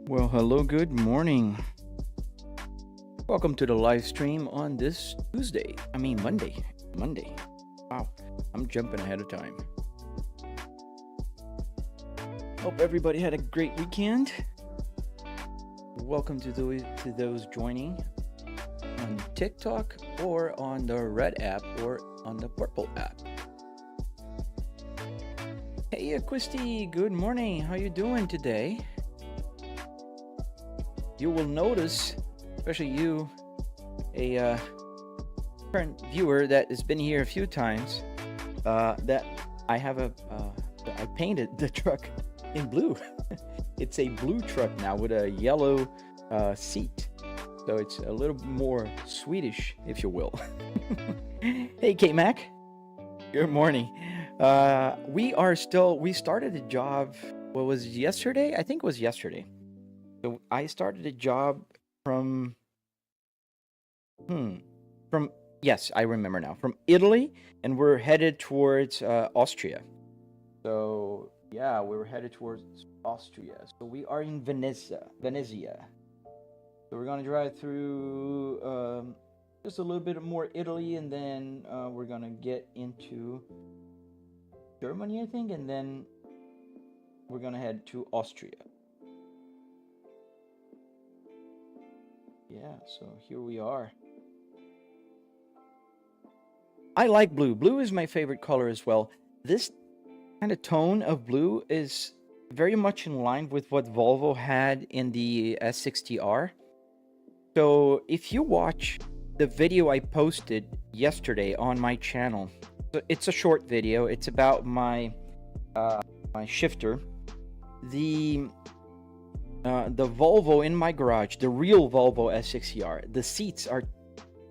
Well, hello, good morning. Welcome to the live stream on this Tuesday. Monday. Wow, I'm jumping ahead of time. Hope everybody had a great weekend. Welcome to those joining on TikTok or on the red app or on the purple app. Hey, Christy, good morning. How you doing today? You will notice, especially you, a current viewer that has been here a few times, that I have I painted the truck in blue. It's a blue truck now with a yellow seat, so it's a little more Swedish, if you will. Hey, K-Mac. Good morning. We started a job. What was yesterday? I think it was yesterday. So I started a job from yes, I remember now, from Italy, and we're headed towards Austria. So yeah, we were headed towards Austria. So we are in Venezia. So we're gonna drive through just a little bit more Italy, and then we're gonna get into Germany, I think, and then we're gonna head to Austria. Yeah, so here we are. I like blue. Blue is my favorite color as well. This kind of tone of blue is very much in line with what Volvo had in the S60R. So if you watch the video I posted yesterday on my channel, so it's a short video. It's about my my shifter. The Volvo in my garage, the real Volvo S60R, the seats are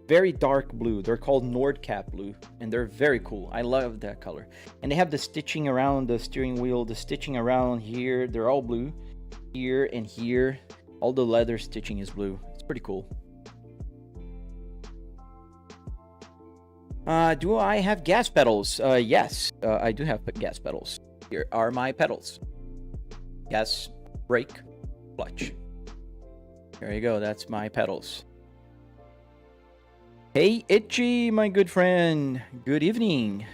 very dark blue. They're called Nordcap blue, and they're very cool. I love that color. And they have the stitching around the steering wheel, the stitching around here. They're all blue. Here and here, all the leather stitching is blue. It's pretty cool. Do I have gas pedals? Yes, I do have gas pedals. Here are my pedals. Gas, brake, clutch. There you go, that's my pedals. Hey, Itchy, my good friend. Good evening.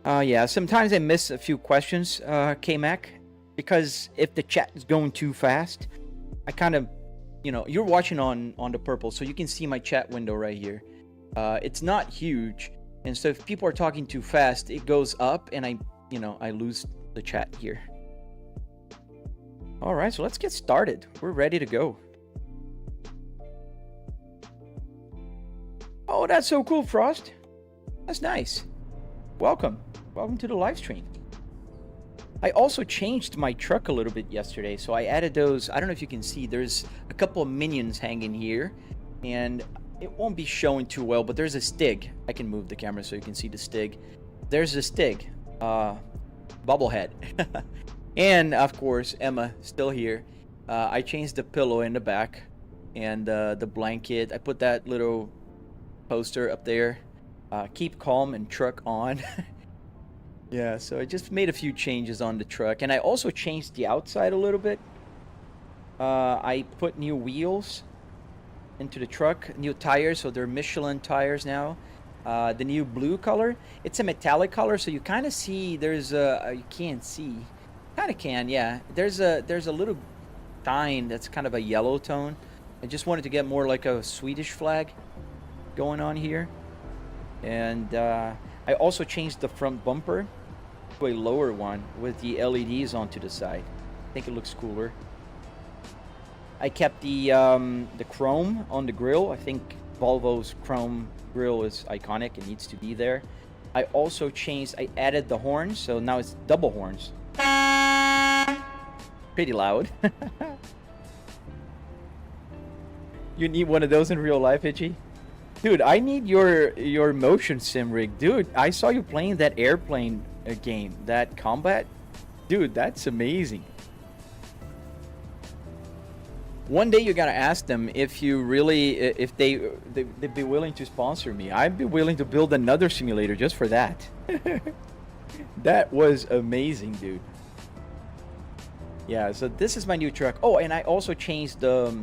Yeah, sometimes I miss a few questions, K-Mac, because if the chat is going too fast, I kind of, you're watching on the purple, so you can see my chat window right here. It's not huge, and so if people are talking too fast, it goes up, and I lose the chat here. All right, so let's get started. We're ready to go. Oh, that's so cool, Frost. That's nice. Welcome to the live stream. I also changed my truck a little bit yesterday, so I added those. I don't know if you can see, there's a couple of minions hanging here, and it won't be showing too well, but there's a Stig. I can move the camera so you can see the Stig. There's a Stig, bobblehead. And of course, Emma still here. I changed the pillow in the back and the blanket. I put that little poster up there. Keep calm and truck on. Yeah, so I just made a few changes on the truck, and I also changed the outside a little bit. I put new wheels into the truck, new tires, so they're Michelin tires now. The new blue color, it's a metallic color, so you kind of see there's a you can't see, kind of can, yeah. There's a little shine that's kind of a yellow tone. I just wanted to get more like a Swedish flag going on here. And I also changed the front bumper to a lower one with the LEDs onto the side. I think it looks cooler. I kept the chrome on the grille. I think Volvo's chrome grille is iconic. It needs to be there. I also I added the horns, so now it's double horns. Pretty loud. You need one of those in real life, Itchy? Dude, I need your motion sim rig. Dude, I saw you playing that airplane game, that combat. Dude, that's amazing. One day you gotta ask them if you really, if they'd be willing to sponsor me. I'd be willing to build another simulator just for that. That was amazing, dude. Yeah, so this is my new truck. Oh, and I also changed the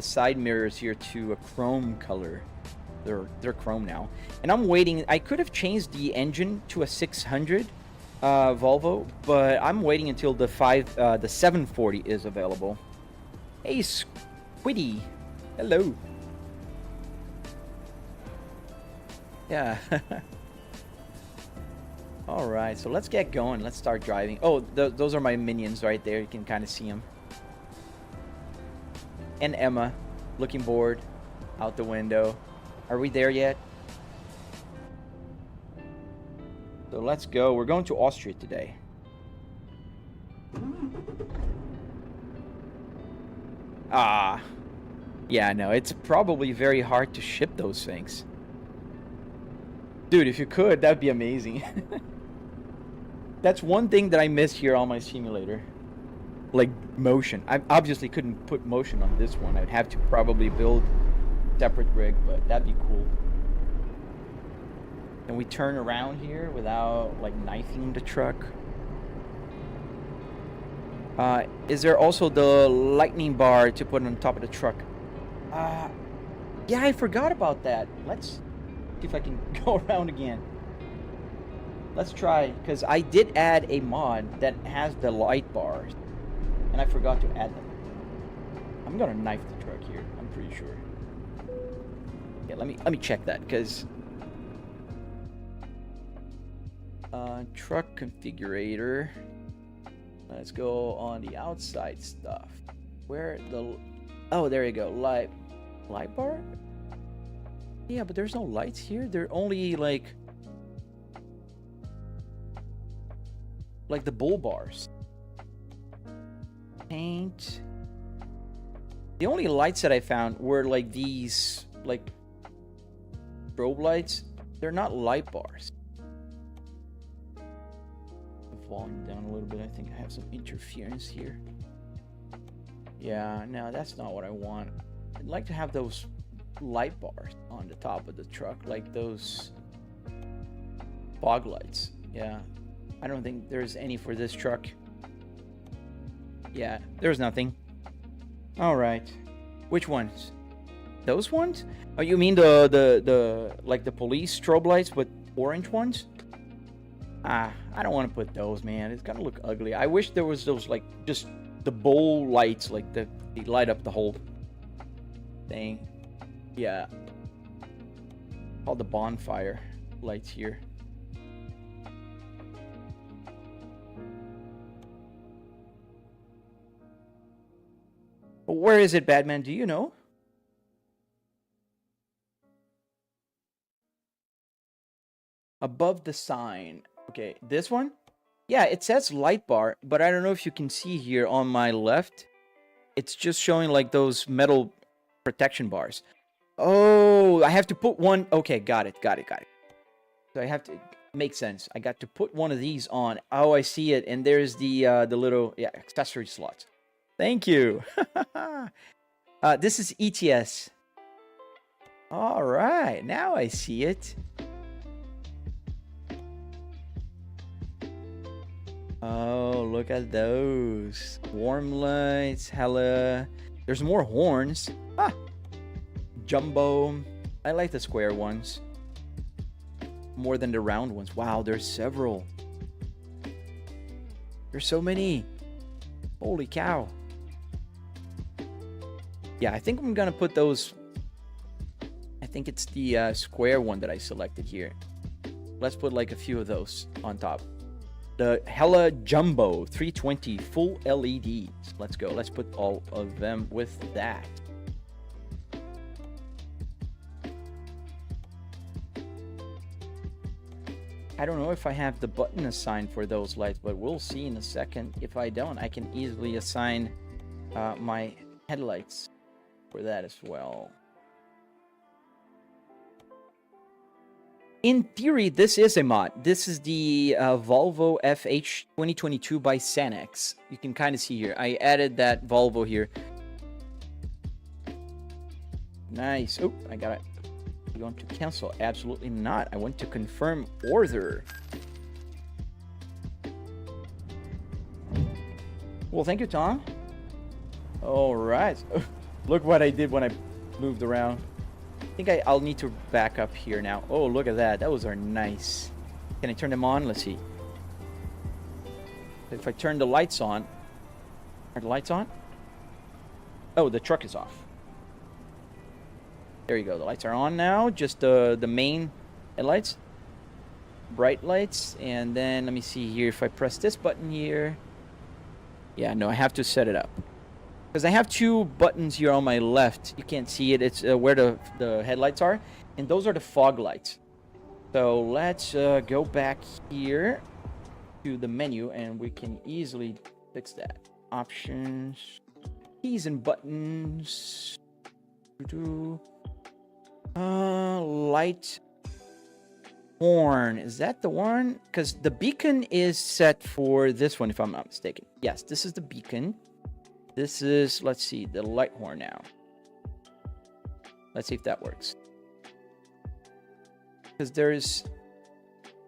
side mirrors here to a chrome color. They're chrome now. And I'm waiting. I could have changed the engine to a 600 Volvo, but I'm waiting until the 740 is available. Hey, Squiddy. Hello. Yeah. All right, so let's get going. Let's start driving. Oh, those are my minions right there. You can kind of see them. And Emma, looking bored, out the window. Are we there yet? So let's go. We're going to Austria today. Ah. Yeah, no, it's probably very hard to ship those things. Dude, if you could, that'd be amazing. That's one thing that I miss here on my simulator. Like motion. I obviously couldn't put motion on this one. I'd have to probably build a separate rig, but that'd be cool. Can we turn around here without like knifing the truck? Is there also the lightning bar to put on top of the truck? Yeah, I forgot about that. Let's see if I can go around again. Let's try, because I did add a mod that has the light bars, and I forgot to add them. I'm gonna knife the truck here. I'm pretty sure. Yeah, let me check that, because truck configurator. Let's go on the outside stuff. Where the... Oh, there you go. Light bar? Yeah, but there's no lights here. They're only like the bull bars. Paint. The only lights that I found were like these, like strobe lights. They're not light bars. Volume down a little bit. I think I have some interference here. Yeah, no, that's not what I want. I'd like to have those light bars on the top of the truck, like those fog lights. Yeah, I don't think there's any for this truck. Yeah, there's nothing. All right, which ones? Those ones? Oh, you mean the like the police strobe lights with orange ones? I don't want to put those, man. It's gonna look ugly. I wish there was those like just the bowl lights, like they light up the whole thing. Yeah, called the bonfire lights here. But where is it, Batman? Do you know? Above the sign. Okay, this one? Yeah, it says light bar, but I don't know if you can see here on my left. It's just showing like those metal protection bars. Oh, I have to put one. Okay, got it. So I have to make sense. I got to put one of these on. Oh, I see it. And there's the little accessory slots. Thank you. This is ETS. All right, now I see it. Oh, look at those. Warm lights, hella. There's more horns. Ah, jumbo. I like the square ones more than the round ones. Wow, there's several. There's so many. Holy cow. Yeah, I think I'm gonna put those. I think it's the square one that I selected here. Let's put like a few of those on top. The hella jumbo 320 full LEDs. Let's go. Let's put all of them with that. I don't know if I have the button assigned for those lights, but we'll see in a second. If I don't, I can easily assign my headlights for that as well. In theory, this is a mod. This is the Volvo FH 2022 by Sanex. You can kind of see here. I added that Volvo here. Nice. Oh, I got it. You want to cancel? Absolutely not. I want to confirm order. Well, thank you, Tom. All right. Look what I did when I moved around. I think I'll need to back up here now. Oh, look at that. Those are nice. Can I turn them on? Let's see. If I turn the lights on. Are the lights on? Oh, the truck is off. There you go. The lights are on now. Just the main headlights. Bright lights. And then let me see here. If I press this button here. Yeah, no, I have to set it up. Because I have two buttons here on my left. You can't see it. It's where the headlights are. And those are the fog lights. So let's go back here to the menu. And we can easily fix that. Options. Keys and buttons. Light horn. Is that the one? Because the beacon is set for this one, if I'm not mistaken. Yes, this is the beacon. This is, let's see, the light horn now. Let's see if that works. Because there's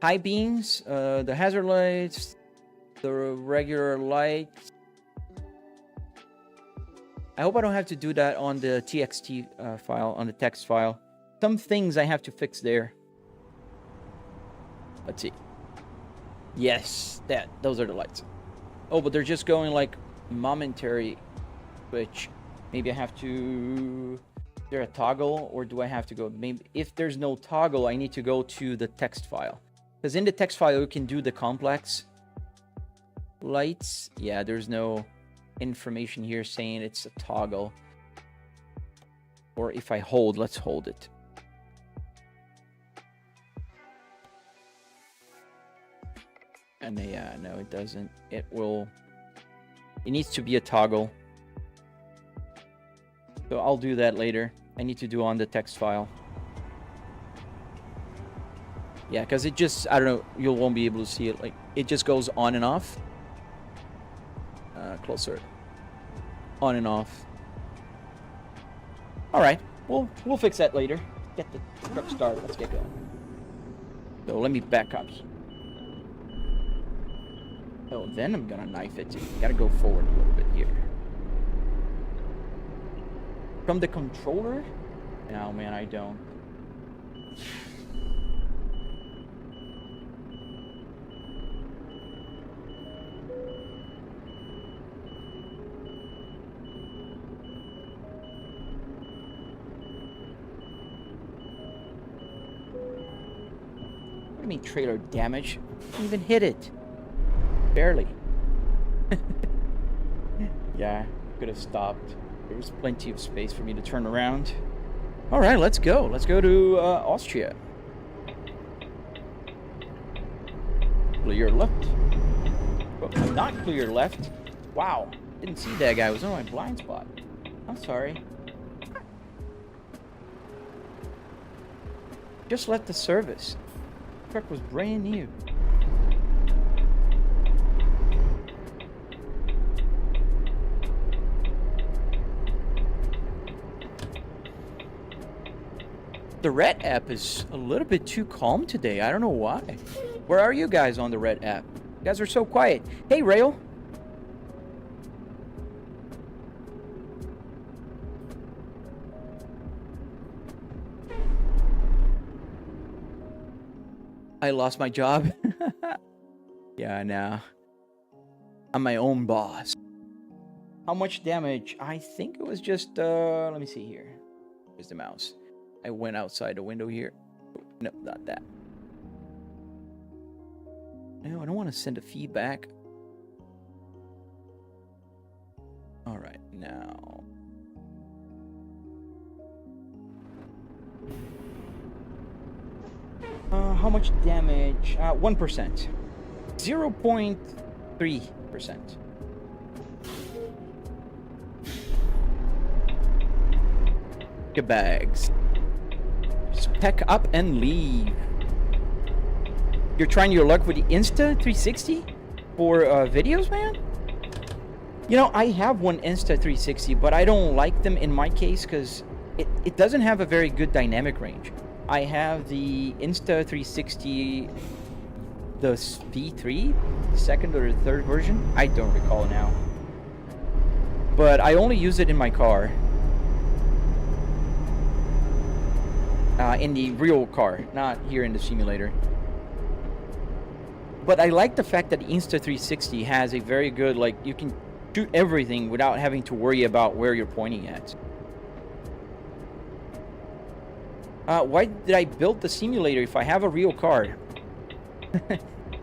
high beams, the hazard lights, the regular lights. I hope I don't have to do that on the TXT file, on the text file. Some things I have to fix there. Let's see. Yes, those are the lights. Oh, but they're just going like momentary switch. Maybe I have to... Is there a toggle, or do I have to go... Maybe if there's no toggle, I need to go to the text file. Because in the text file, you can do the complex lights. Yeah, there's no information here saying it's a toggle. Or if I hold, let's hold it. And yeah, no, it doesn't. It needs to be a toggle. So I'll do that later. I need to do on the text file. Yeah, because it just, I don't know, you won't be able to see it. Like, it just goes on and off. Closer. On and off. All right, we'll fix that later. Get the truck started. Let's get going. So let me back up. Oh, then I'm gonna knife it. Gotta go forward a little bit here. From the controller? No, man, I don't. What do you mean trailer damage? Didn't even hit it. Barely. Yeah, could have stopped. There was plenty of space for me to turn around. All right, let's go. Let's go to Austria. Clear left. Oh, not clear left. Wow, didn't see that guy. It was on my blind spot. I'm sorry. Just left the service. The truck was brand new. The Red app is a little bit too calm today. I don't know why. Where are you guys on the Red app? You guys are so quiet. Hey, Rail. I lost my job. Yeah, no. I'm my own boss. How much damage? I think it was just, let me see here. Where's the mouse? I went outside the window here. No, not that. No, I don't want to send a feedback. All right, now. How much damage? 1%. 0.3%. Get bags. Just pack up and leave. You're trying your luck with the Insta 360 for videos, man? You know, I have one Insta 360, but I don't like them in my case because it doesn't have a very good dynamic range. I have the Insta360, the V3, the second or the third version. I don't recall now. But I only use it in my car. In the real car, not here in the simulator. But I like the fact that the Insta360 has a very good, like, you can shoot everything without having to worry about where you're pointing at. Why did I build the simulator if I have a real car?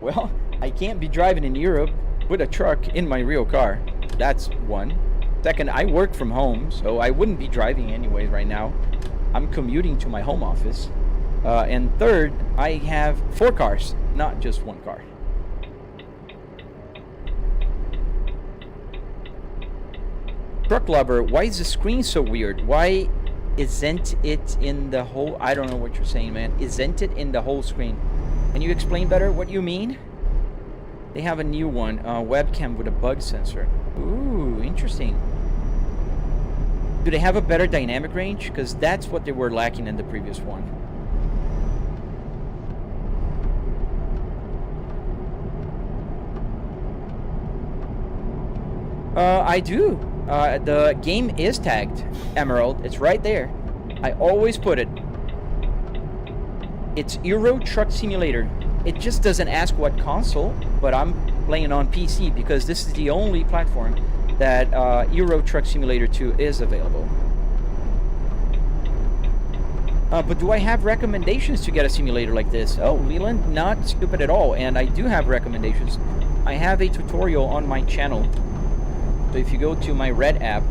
Well, I can't be driving in Europe with a truck in my real car. That's one. Second, I work from home, so I wouldn't be driving anyways right now. I'm commuting to my home office. And third, I have 4 cars, not just 1 car. Truck Lover, why is the screen so weird? Why isn't it in the whole... I don't know what you're saying, man. Isn't it in the whole screen? Can you explain better what you mean? They have a new one, webcam with a bug sensor. Ooh, interesting. Do they have a better dynamic range? Because that's what they were lacking in the previous one. I do. The game is tagged Emerald. It's right there. I always put it. It's Euro Truck Simulator. It just doesn't ask what console, but I'm playing on PC because this is the only platform that Euro Truck Simulator 2 is available. But do I have recommendations to get a simulator like this? Oh, Leland, not stupid at all. And I do have recommendations. I have a tutorial on my channel. So if you go to my Red app,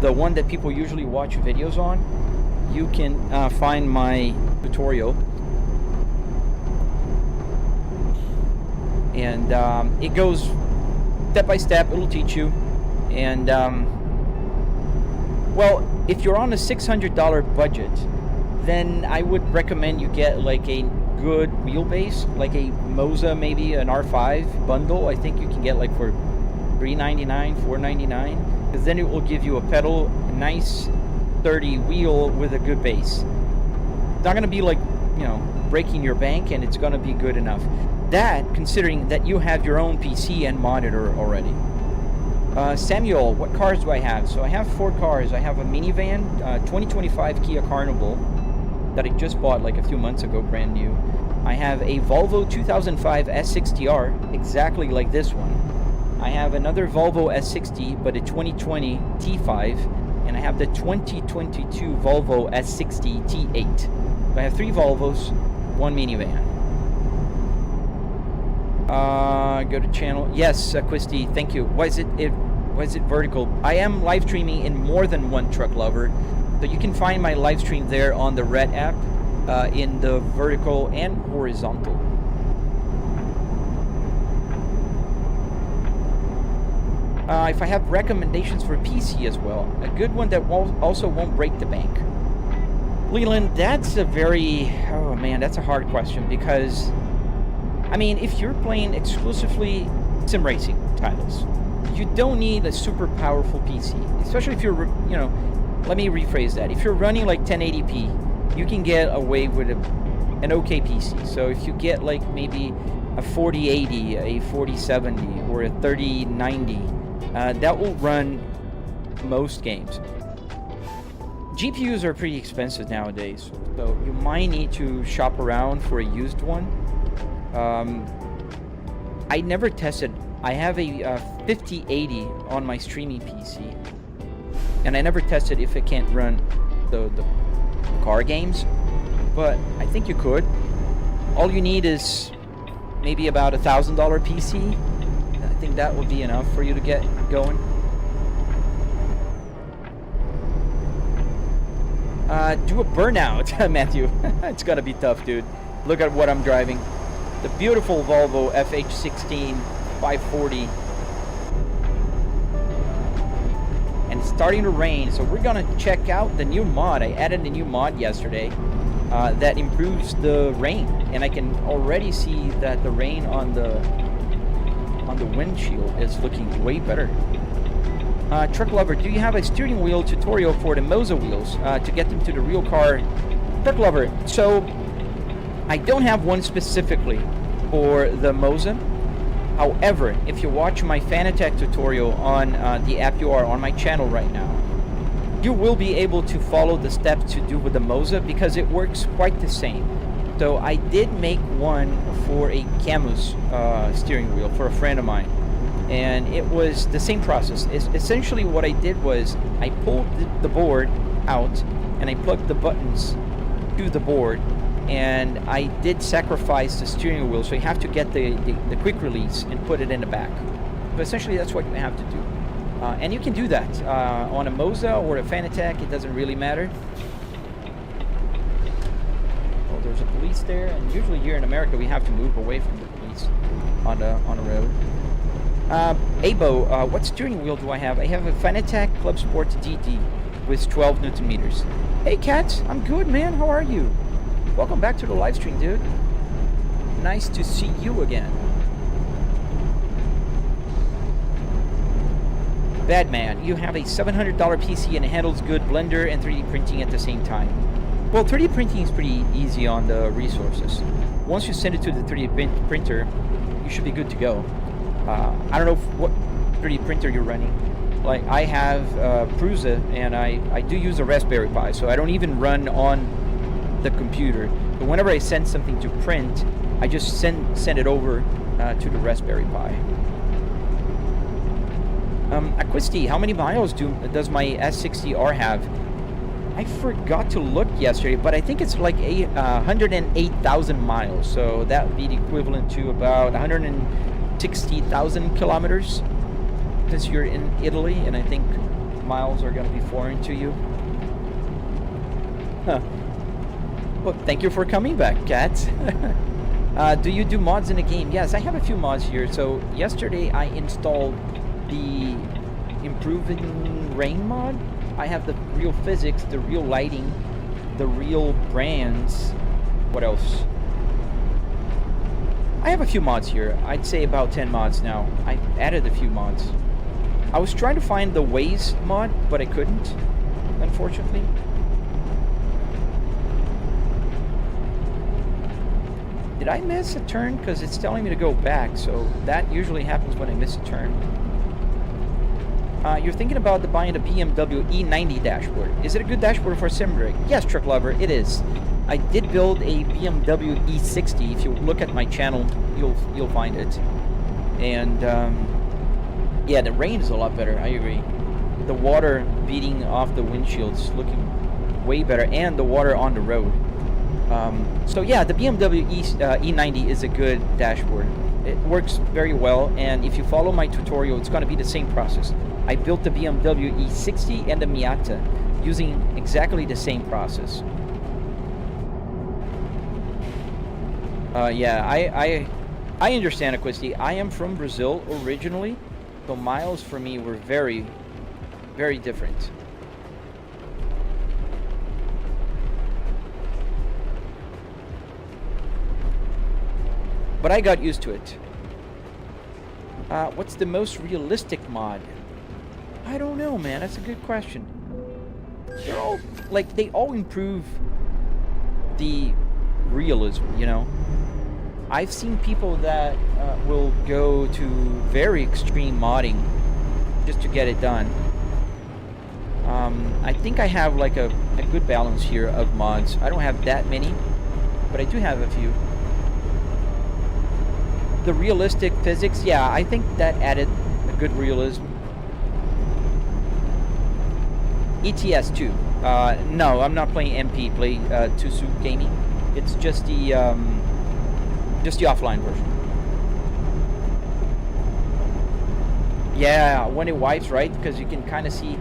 the one that people usually watch videos on, you can find my tutorial. And it goes step by step. It'll teach you. And well, if you're on a $600 budget, then I would recommend you get like a good wheelbase, like a Moza, maybe an R5 bundle. I think you can get like for $399, $499, because then it will give you a pedal, a nice sturdy wheel with a good base. It's not going to be like, you know, breaking your bank, and it's going to be good enough. That, considering that you have your own PC and monitor already. Samuel, what cars do I have? So I have 4 cars. I have a minivan, 2025 Kia Carnival that I just bought like a few months ago, brand new. I have a Volvo 2005 S60R, exactly like this one. I have another Volvo S60, but a 2020 T5, and I have the 2022 Volvo S60 T8. So I have 3 Volvos, 1 minivan. Go to channel. Yes, Quisty, thank you. Why is it vertical? I am live streaming in more than one Truck Lover, so you can find my live stream there on the Red app, in the vertical and horizontal. If I have recommendations for PC as well, a good one that also won't break the bank. Leland, that's a very, oh man, that's a hard question, because I mean, if you're playing exclusively sim racing titles, you don't need a super powerful PC, especially if you're, you know, let me rephrase that. If you're running like 1080p, you can get away with an okay PC. So if you get like maybe a 4080, a 4070, or a 3090, that will run most games. GPUs are pretty expensive nowadays, so you might need to shop around for a used one. I never tested. I have a 5080 on my streaming PC, and I never tested if it can't run the car games, but I think you could. All you need is maybe about $1,000 PC. I think that would be enough for you to get going. Do a burnout, Matthew. It's gonna be tough, dude. Look at what I'm driving. The beautiful Volvo FH16 540. And it's starting to rain, so we're gonna check out the new mod. I added a new mod yesterday that improves the rain, and I can already see that the rain on the windshield is looking way better. Truck Lover, do you have a steering wheel tutorial for the Moza wheels to get them to the real car? Truck Lover, so I don't have one specifically for the Moza. However, if you watch my Fanatec tutorial on the app you are on my channel right now, you will be able to follow the steps to do with the Moza because it works quite the same. So I did make one for a Camus steering wheel for a friend of mine, and it was the same process. Essentially what I did was I pulled the board out and I plugged the buttons to the board, and I did sacrifice the steering wheel, so you have to get the quick release and put it in the back. But essentially that's what you have to do. And you can do that on a Moza or a Fanatec, it doesn't really matter. Oh, there's a police there, and usually here in America we have to move away from the police on the road. Abo, what steering wheel do I have? I have a Fanatec Club Sport DD with 12 Newton meters. Hey Kat, I'm good, man, how are you? Welcome back to the live stream, dude. Nice to see you again. Badman, you have a $700 PC and it handles good Blender and 3D printing at the same time. Well, 3D printing is pretty easy on the resources. Once you send it to the 3D printer, you should be good to go. I don't know what 3D printer you're running. Like, I have Prusa, and I do use a Raspberry Pi, so I don't even run on the computer. But whenever I send something to print, I just send it over to the Raspberry Pi. Aquisti, how many miles does my S60R have? I forgot to look yesterday, but I think it's like 108,000 miles. So that would be the equivalent to about 160,000 kilometers. Since you're in Italy, and I think miles are going to be foreign to you. Huh. Well, thank you for coming back, Kat. Do you do mods in the game? Yes, I have a few mods here. So yesterday I installed the Improving Rain mod. I have the real physics, the real lighting, the real brands. What else? I have a few mods here. I'd say about 10 mods now. I added a few mods. I was trying to find the Waze mod, but I couldn't, unfortunately. Did I miss a turn? Because it's telling me to go back, so that usually happens when I miss a turn. You're thinking about buying the BMW E90 dashboard. Is it a good dashboard for a sim rig? Yes, Truck Lover, it is. I did build a BMW E60. If you look at my channel, you'll find it. And yeah, the rain is a lot better. I agree. The water beating off the windshields looking way better, and the water on the road. So yeah, the BMW E90 is a good dashboard. It works very well, and if you follow my tutorial, it's going to be the same process. I built the BMW E60 and the Miata using exactly the same process. Yeah, I understand, Aquisti. I am from Brazil originally, so miles for me were very, very different. But I got used to it. What's the most realistic mod? I don't know, man. That's a good question. They're all, like, they all improve the realism, you know? I've seen people that will go to very extreme modding just to get it done. I think I have like a good balance here of mods. I don't have that many, but I do have a few. The realistic physics, yeah, I think that added a good realism. ETS 2. No, I'm not playing MP, play Tusu Gaming. It's just the offline version. Yeah, when it wipes, right? Because you can kind of see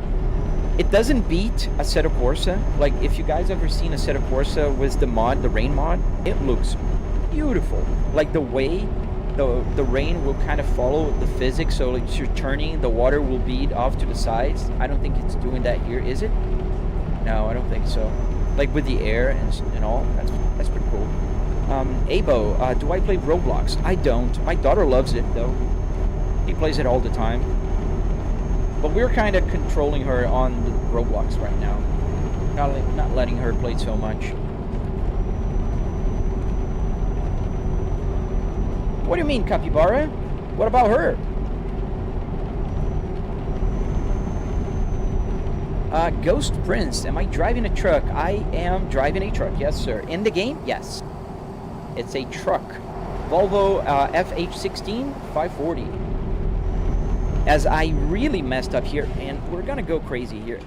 it doesn't beat Assetto Corsa. Like, if you guys ever seen Assetto Corsa with the mod, the rain mod, it looks beautiful. Like the way the rain will kind of follow the physics, so like you're turning, the water will bead off to the sides. I don't think it's doing that here, is it? No, I don't think so. Like with the air and all, that's pretty cool. Abo, do I play Roblox? I don't. My daughter loves it though. He plays it all the time. But we're kind of controlling her on the Roblox right now. Not letting her play so much. What do you mean, Capybara? What about her? Ghost Prince, am I driving a truck? I am driving a truck, yes sir. In the game? Yes. It's a truck. Volvo FH16 540. As I really messed up here, and we're gonna go crazy here.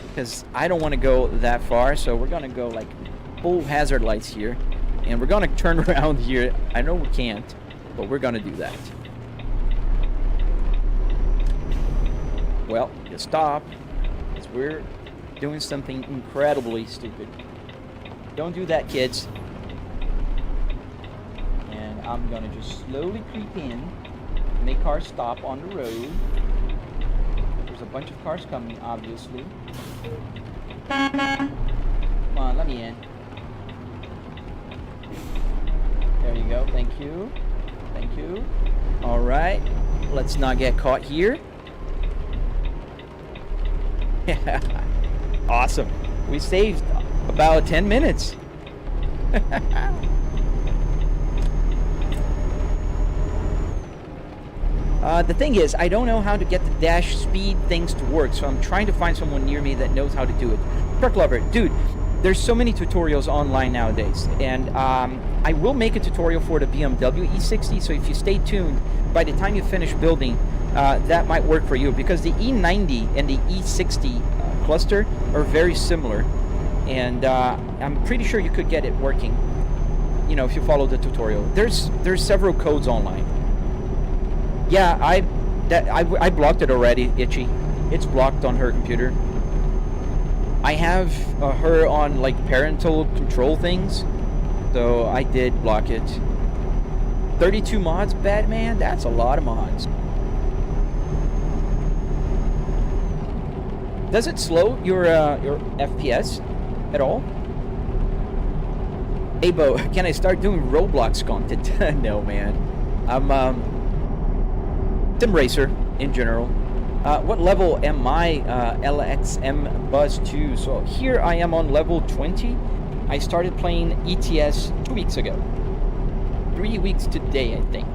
Because I don't want to go that far, so we're gonna go like full hazard lights here. And we're gonna turn around here. I know we can't, but we're gonna do that. Well, you stop. Because we're doing something incredibly stupid. Don't do that, kids. And I'm gonna just slowly creep in. Make cars stop on the road. There's a bunch of cars coming, obviously. Come on, let me in. There you go. Thank you. Thank you. All right. Let's not get caught here. Awesome. We saved about 10 minutes. The thing is, I don't know how to get the dash speed things to work, so I'm trying to find someone near me that knows how to do it. Truck Lover, dude, there's so many tutorials online nowadays, and I will make a tutorial for the BMW E60, so if you stay tuned, by the time you finish building, that might work for you, because the E90 and the E60 cluster are very similar, and I'm pretty sure you could get it working, you know, if you follow the tutorial. There's several codes online. Yeah, I blocked it already, Itchy. It's blocked on her computer. I have her on like parental control things, so I did block it. 32 mods, Batman? That's a lot of mods. Does it slow your FPS at all? Hey, Bo, can I start doing Roblox content? No, man. I'm Sim Racer in general. What level am I? LXM Buzz 2. So here I am on level 20. I started playing ETS 2 weeks ago. 3 weeks today, I think,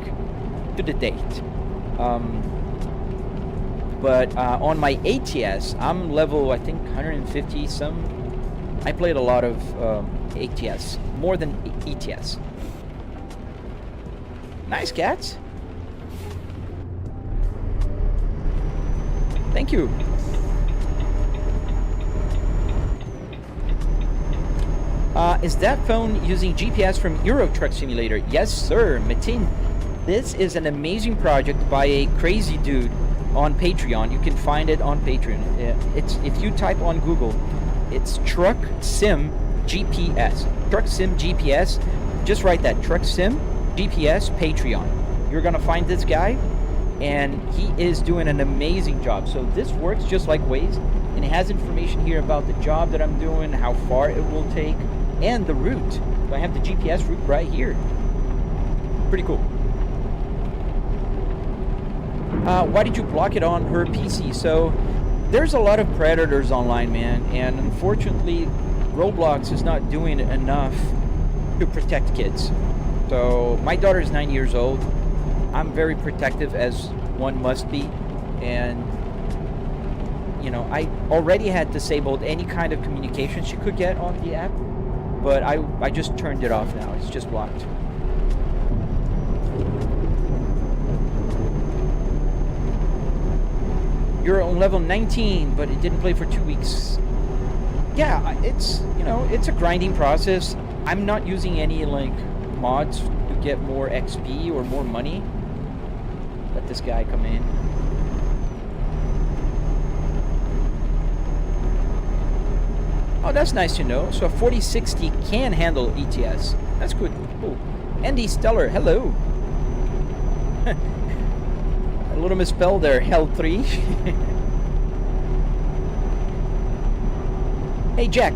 to the date. But on my ATS, I'm level, I think, 150 some. I played a lot of ATS, more than ETS. Nice, cats. Thank you. Is that phone using GPS from Euro Truck Simulator? Yes, sir. Metin, this is an amazing project by a crazy dude on Patreon. You can find it on Patreon. It's, if you type on Google, it's Truck Sim GPS. Truck Sim GPS. Just write that. Truck Sim GPS Patreon. You're gonna find this guy, and he is doing an amazing job. So this works just like Waze, and it has information here about the job that I'm doing, how far it will take, and the route. So I have the GPS route right here. Pretty cool. Why did you block it on her PC? So there's a lot of predators online, man, and unfortunately Roblox is not doing enough to protect kids. So my daughter is 9 years old. I'm very protective, as one must be, and you know, I already had disabled any kind of communication she could get on the app, but I just turned it off now. It's just blocked. You're on level 19, but it didn't play for 2 weeks. Yeah, it's, you know, it's a grinding process. I'm not using any like mods to get more XP or more money. Let this guy come in. Oh, that's nice to know. So a 4060 can handle ETS. That's good. Cool. Andy Stellar, hello. A little misspelled there, Hell 3. Hey Jack,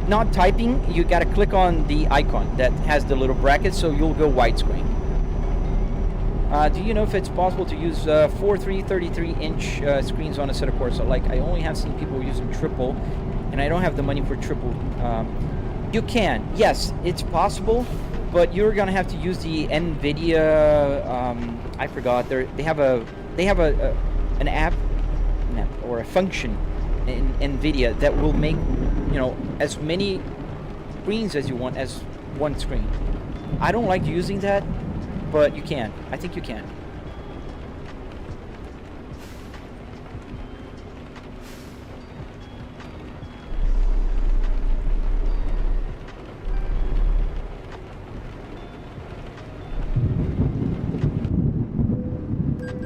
not typing, you gotta click on the icon that has the little bracket, so you'll go widescreen. Do you know if it's possible to use 4 333-inch screens on a set of cores? So, like, I only have seen people using triple, and I don't have the money for triple. You can, yes, it's possible, but you're gonna have to use the NVIDIA. I forgot. They have an app or a function in NVIDIA that will make, you know, as many screens as you want as one screen. I don't like using that, but you can. I think you can.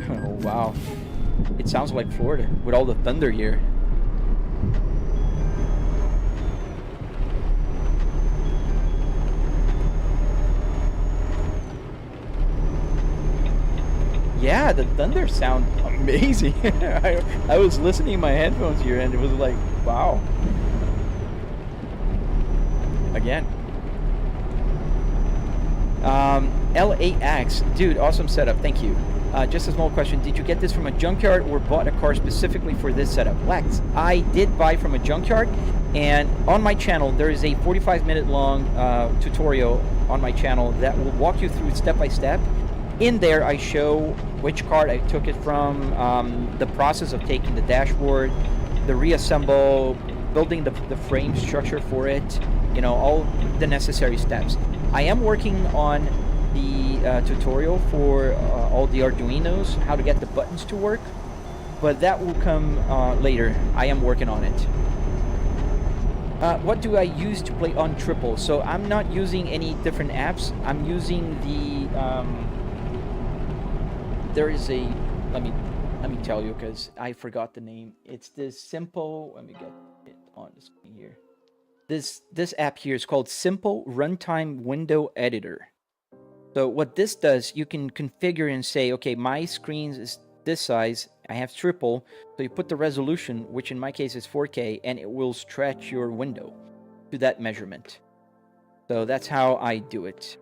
Oh, wow. It sounds like Florida with all the thunder here. Yeah, the thunder sound amazing. I was listening to my headphones here and it was like, wow. Again. LAX, dude, awesome setup, thank you. Just a small question, did you get this from a junkyard or bought a car specifically for this setup? Lex, I did buy from a junkyard, and on my channel there is a 45-minute long tutorial on my channel that will walk you through step by step. In there I show which card I took it from, the process of taking the dashboard, the reassemble, building the frame structure for it, you know, all the necessary steps. I am working on the tutorial for all the Arduinos, how to get the buttons to work, but that will come later. I am working on it. What do I use to play on triple? So I'm not using any different apps. I'm using the there is a, let me tell you because I forgot the name. It's this simple, let me get it on the screen here. This app here is called Simple Runtime Window Editor. So what this does, you can configure and say, okay, my screen is this size, I have triple, so you put the resolution, which in my case is 4K, and it will stretch your window to that measurement. So that's how I do it.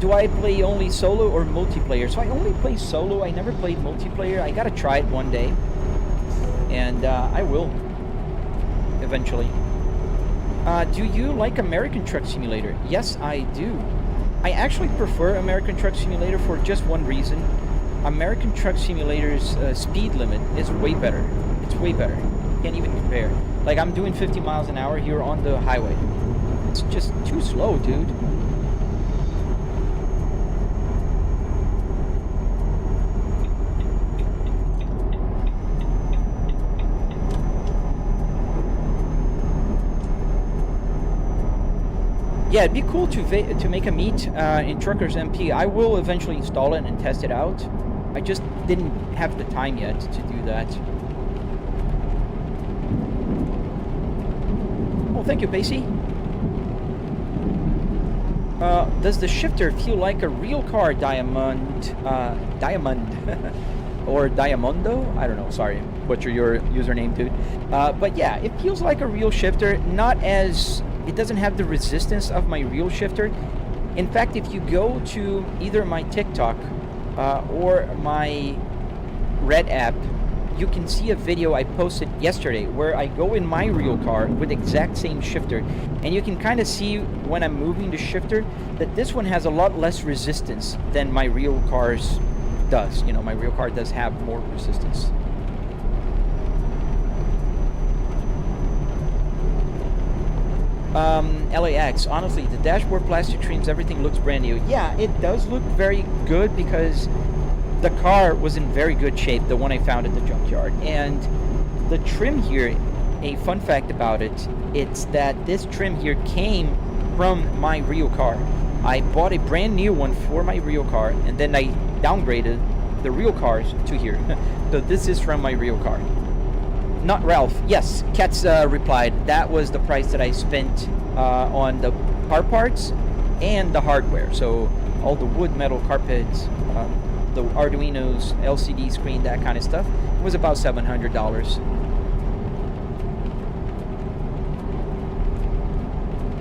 Do I play only solo or multiplayer? So I only play solo. I never played multiplayer. I gotta try it one day, and I will eventually. Do you like American Truck Simulator? Yes, I do. I actually prefer American Truck Simulator for just one reason. American Truck Simulator's speed limit is way better. It's way better. Can't even compare. Like, I'm doing 50 miles an hour here on the highway. It's just too slow, dude. Yeah, it'd be cool to make a meet in Truckers MP. I will eventually install it and test it out. I just didn't have the time yet to do that. Oh, thank you, Pacey. Does the shifter feel like a real car, Diamond? Or Diamondo? I don't know, sorry. Butcher your username, dude. But yeah, it feels like a real shifter, not as... It doesn't have the resistance of my real shifter. In fact, if you go to either my TikTok or my Red app, you can see a video I posted yesterday where I go in my real car with exact same shifter, and you can kind of see when I'm moving the shifter that this one has a lot less resistance than my real car's does. You know, my real car does have more resistance. LAX, honestly, the dashboard, plastic trims, everything looks brand new. Yeah, it does look very good because the car was in very good shape, the one I found at the junkyard. And the trim here, a fun fact about it, it's that this trim here came from my real car. I bought a brand new one for my real car, and then I downgraded the real cars to here. So this is from my real car. Not Ralph. Yes, Katz replied. That was the price that I spent on the car parts and the hardware. So all the wood, metal, carpets, the Arduinos, LCD screen, that kind of stuff. It was about $700.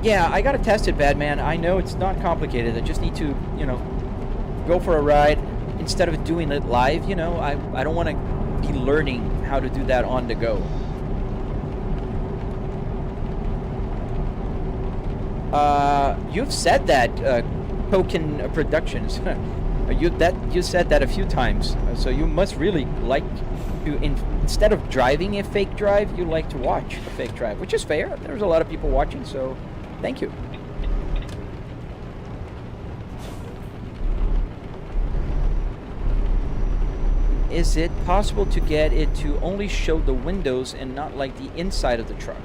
Yeah, I gotta test it, bad man. I know it's not complicated. I just need to, you know, go for a ride instead of doing it live. You know, I don't want to be learning how to do that on the go. You've said that, Token Productions. You said that a few times. So you must really like to, instead of driving a fake drive, you like to watch a fake drive, which is fair. There's a lot of people watching, so thank you. Is it possible to get it to only show the windows and not like the inside of the truck?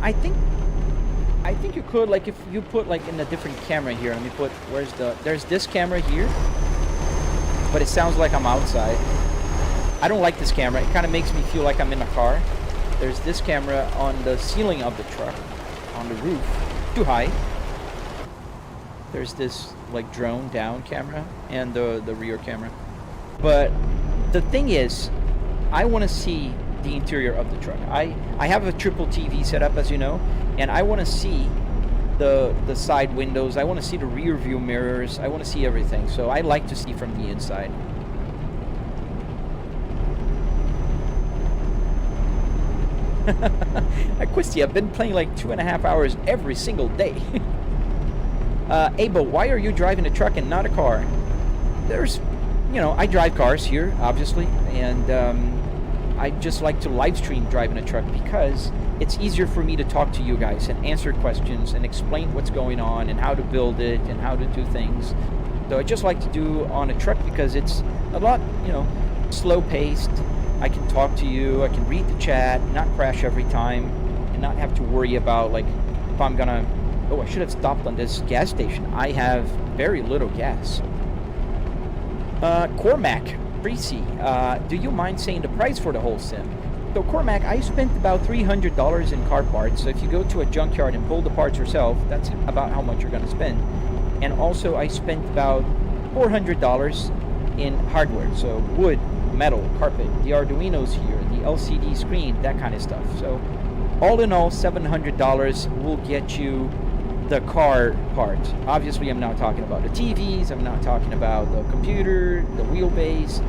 I think you could, like, if you put like in a different camera here. Let me put, there's this camera here, but it sounds like I'm outside. I don't like this camera. It kind of makes me feel like I'm in a car. There's this camera on the ceiling of the truck, on the roof, too high. There's this like drone down camera and the rear camera. But the thing is, I want to see the interior of the truck. I have a triple TV setup, as you know, and I want to see the side windows. I want to see the rear view mirrors. I want to see everything. So I like to see from the inside. Quisty, I've been playing like 2.5 hours every single day. Abo, why are you driving a truck and not a car? There's, you know, I drive cars here, obviously, and I just like to live stream driving a truck because it's easier for me to talk to you guys and answer questions and explain what's going on and how to build it and how to do things. So I just like to do on a truck because it's a lot, you know, slow paced. I can talk to you, I can read the chat, not crash every time, and not have to worry about, like, if I'm gonna, oh, I should have stopped on this gas station. I have very little gas. Cormac, Precy, do you mind saying the price for the whole sim? So Cormac, I spent about $300 in car parts. So if you go to a junkyard and pull the parts yourself, that's about how much you're gonna spend. And also I spent about $400 in hardware. So wood, metal, carpet, the Arduinos here, the LCD screen, that kind of stuff. So all in all, $700 will get you the car part. Obviously, I'm not talking about the TVs, I'm not talking about the computer, the wheelbase.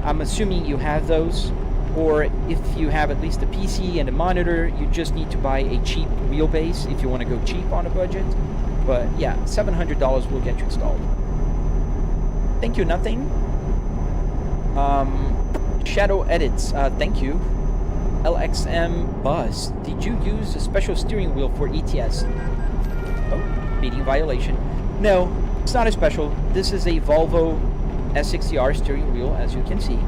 I'm assuming you have those, or if you have at least a PC and a monitor, you just need to buy a cheap wheelbase if you want to go cheap on a budget. But yeah, $700 will get you installed. Thank you, nothing. Shadow Edits, thank you. LXM Buzz, did you use a special steering wheel for ETS? Oh, speeding violation. No, it's not a special. This is a Volvo S60R steering wheel, as you can see.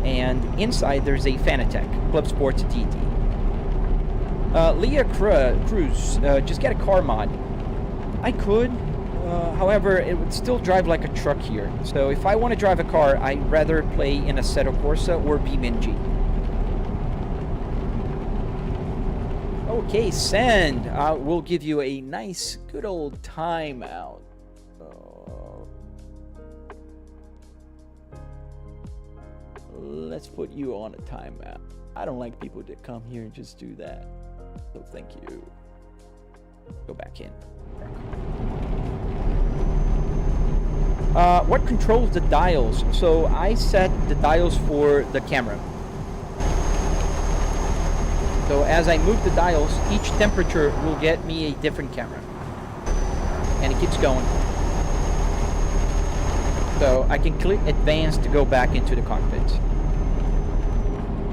And inside there's a Fanatec Club Sports TT. Leah Cruz, just get a car mod. I could, however, it would still drive like a truck here. So if I want to drive a car, I'd rather play in a Assetto Corsa or BeamNG. Okay, send. We'll give you a nice, good old timeout. Let's put you on a timeout. I don't like people that come here and just do that. So thank you. Go back in. What controls the dials? So I set the dials for the camera. So as I move the dials, each temperature will get me a different camera. And it keeps going. So I can click advance to go back into the cockpit.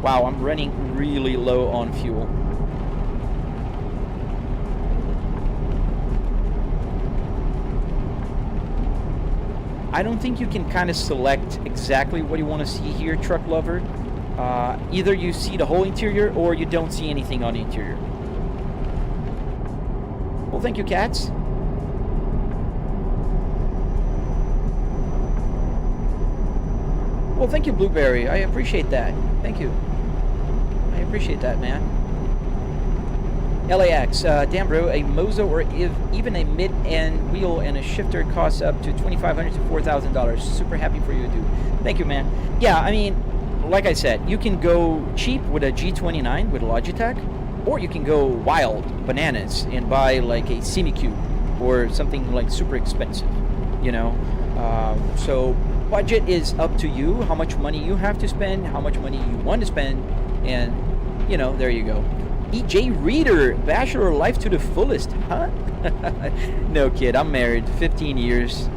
Wow, I'm running really low on fuel. I don't think you can kind of select exactly what you want to see here, truck lover. Either you see the whole interior or you don't see anything on the interior. Well, thank you, cats. Well, thank you, Blueberry. I appreciate that. Thank you. I appreciate that, man. LAX, damn bro, a Mozo or even a mid-end wheel and a shifter costs up to $2,500 to $4,000. Super happy for you, dude. Thank you, man. Yeah, I mean, like I said, you can go cheap with a G29 with Logitech, Or you can go wild, bananas, and buy like a semi-cube or something like super expensive, you know. So budget is up to you, how much money you have to spend, how much money you want to spend, and, you know, there you go. EJ Reader, bachelor life to the fullest, huh? No, kid, I'm married, 15 years,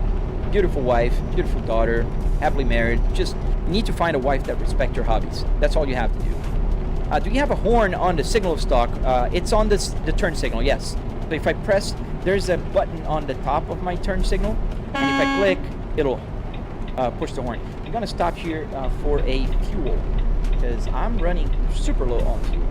beautiful wife, beautiful daughter, happily married. Just need to find a wife that respects your hobbies. That's all you have to do. Do you have a horn on the signal stock? It's on the turn signal, yes. So if I press, there's a button on the top of my turn signal, and if I click, it'll push the horn. I'm gonna stop here for a fuel, because I'm running super low on fuel.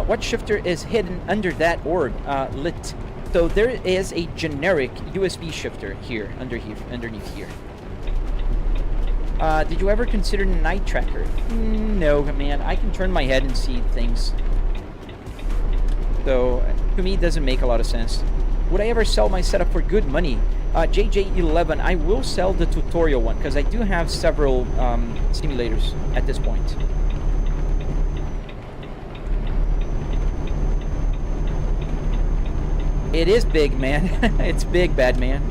What shifter is hidden under that orb? Lit. So there is a generic USB shifter here, underneath here. Did you ever consider night tracker? No, man. I can turn my head and see things. So, to me, it doesn't make a lot of sense. Would I ever sell my setup for good money? JJ11, I will sell the tutorial one, because I do have several simulators at this point. It is big, man. It's big, bad man.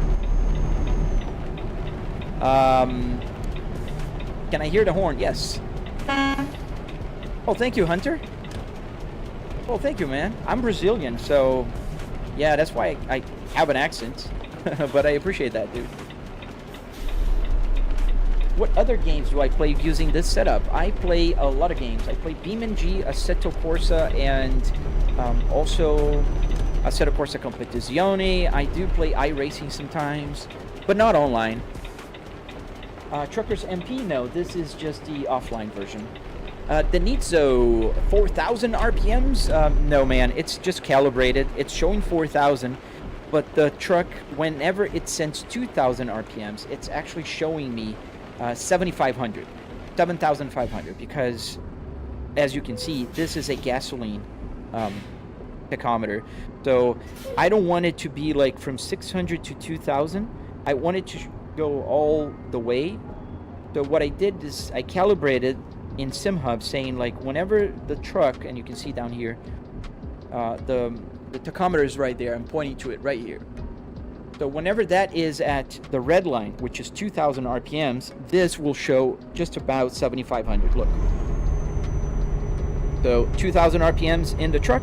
Can I hear the horn? Yes. Oh, thank you, Hunter. Oh, thank you, man. I'm Brazilian, so yeah, that's why I have an accent. But I appreciate that, dude. What other games do I play using this setup? I play a lot of games. I play BeamNG, Assetto Corsa, and also Assetto Corsa Competizione. I do play iRacing sometimes, but not online. Truckers MP, no, this is just the offline version. The Nitzo, 4,000 RPMs? No, man, it's just calibrated. It's showing 4,000, but the truck, whenever it sends 2,000 RPMs, it's actually showing me 7,500, because, as you can see, this is a gasoline tachometer. So I don't want it to be like from 600 to 2,000. I want it to go all the way. So what I did is I calibrated in SimHub, saying like whenever the truck, and you can see down here, the tachometer is right there. I'm pointing to it right here. So whenever that is at the red line, which is 2,000 RPMs, this will show just about 7,500. Look. So 2,000 RPMs in the truck,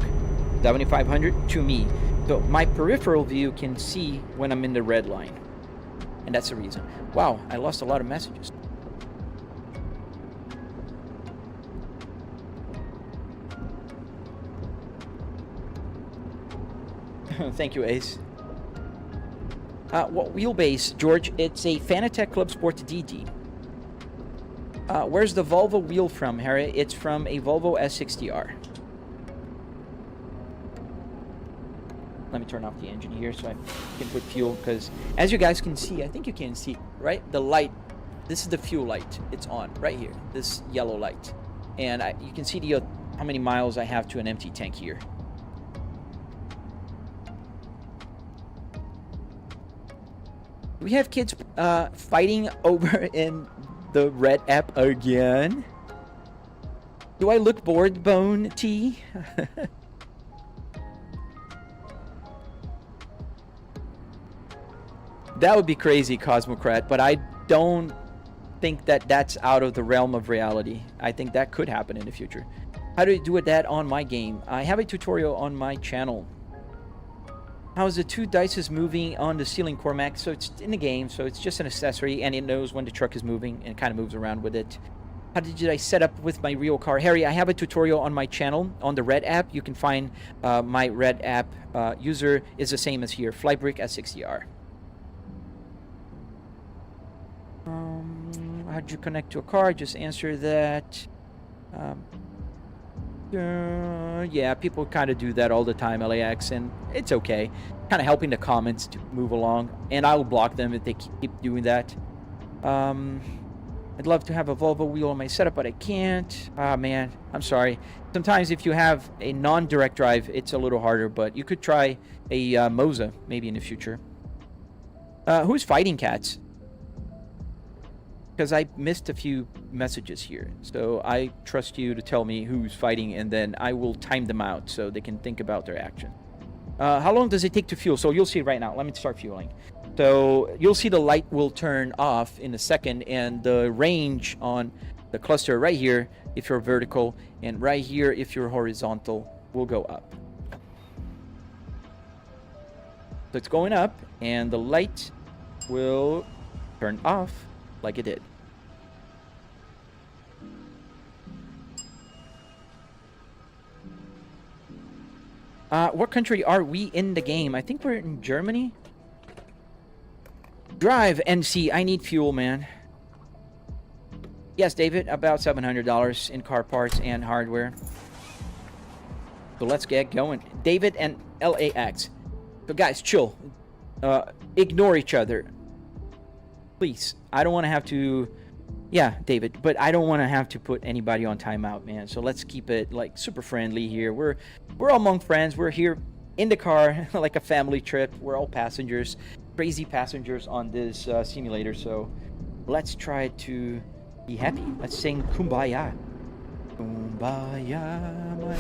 7,500 to me. So my peripheral view can see when I'm in the red line. And that's the reason. Wow, I lost a lot of messages. Thank you, Ace. What wheelbase, George? It's a Fanatec Club Sport DD. Where's the Volvo wheel from, Harry? It's from a Volvo S60R. Let me turn off the engine here so I can put fuel, because as you guys can see, I think you can see, right? The light, this is the fuel light. It's on right here, this yellow light. And you can see the how many miles I have to an empty tank here. We have kids fighting over in the red app again. Do I look bored, Bone T? That would be crazy, Cosmocrat, but I don't think that that's out of the realm of reality. I think that could happen in the future. How do you do that on my game? I have a tutorial on my channel. How is the two dices moving on the ceiling, Cormac? So it's in the game, so it's just an accessory, and it knows when the truck is moving and kind of moves around with it. How did I set up with my real car? Harry, I have a tutorial on my channel on the Red app. You can find my Red app user is the same as here, Flybrick S60R. How'd you connect to a car? Just answer that. Yeah, people kind of do that all the time, LAX, and it's okay. Kind of helping the comments to move along, and I'll block them if they keep doing that. I'd love to have a Volvo wheel on my setup, but I can't. Ah, man, I'm sorry. Sometimes if you have a non-direct drive, it's a little harder, but you could try a Moza maybe in the future. Who's fighting cats? Because I missed a few messages here. So I trust you to tell me who's fighting, and then I will time them out so they can think about their action. How long does it take to fuel? So you'll see right now. Let me start fueling. So you'll see the light will turn off in a second, and the range on the cluster right here, if you're vertical, and right here, if you're horizontal, will go up. So it's going up, and the light will turn off like it did. What country are we in the game? I think we're in Germany. Drive, NC. I need fuel, man. Yes, David, about $700 in car parts and hardware. So let's get going. David and LAX. So guys, chill. Ignore each other. Please. I don't want to have to... Yeah, David, but I don't want to have to put anybody on timeout, man. So let's keep it like super friendly here. We're among friends. We're here in the car like a family trip. We're all passengers, crazy passengers on this simulator. So let's try to be happy. Let's sing Kumbaya. Kumbaya, my...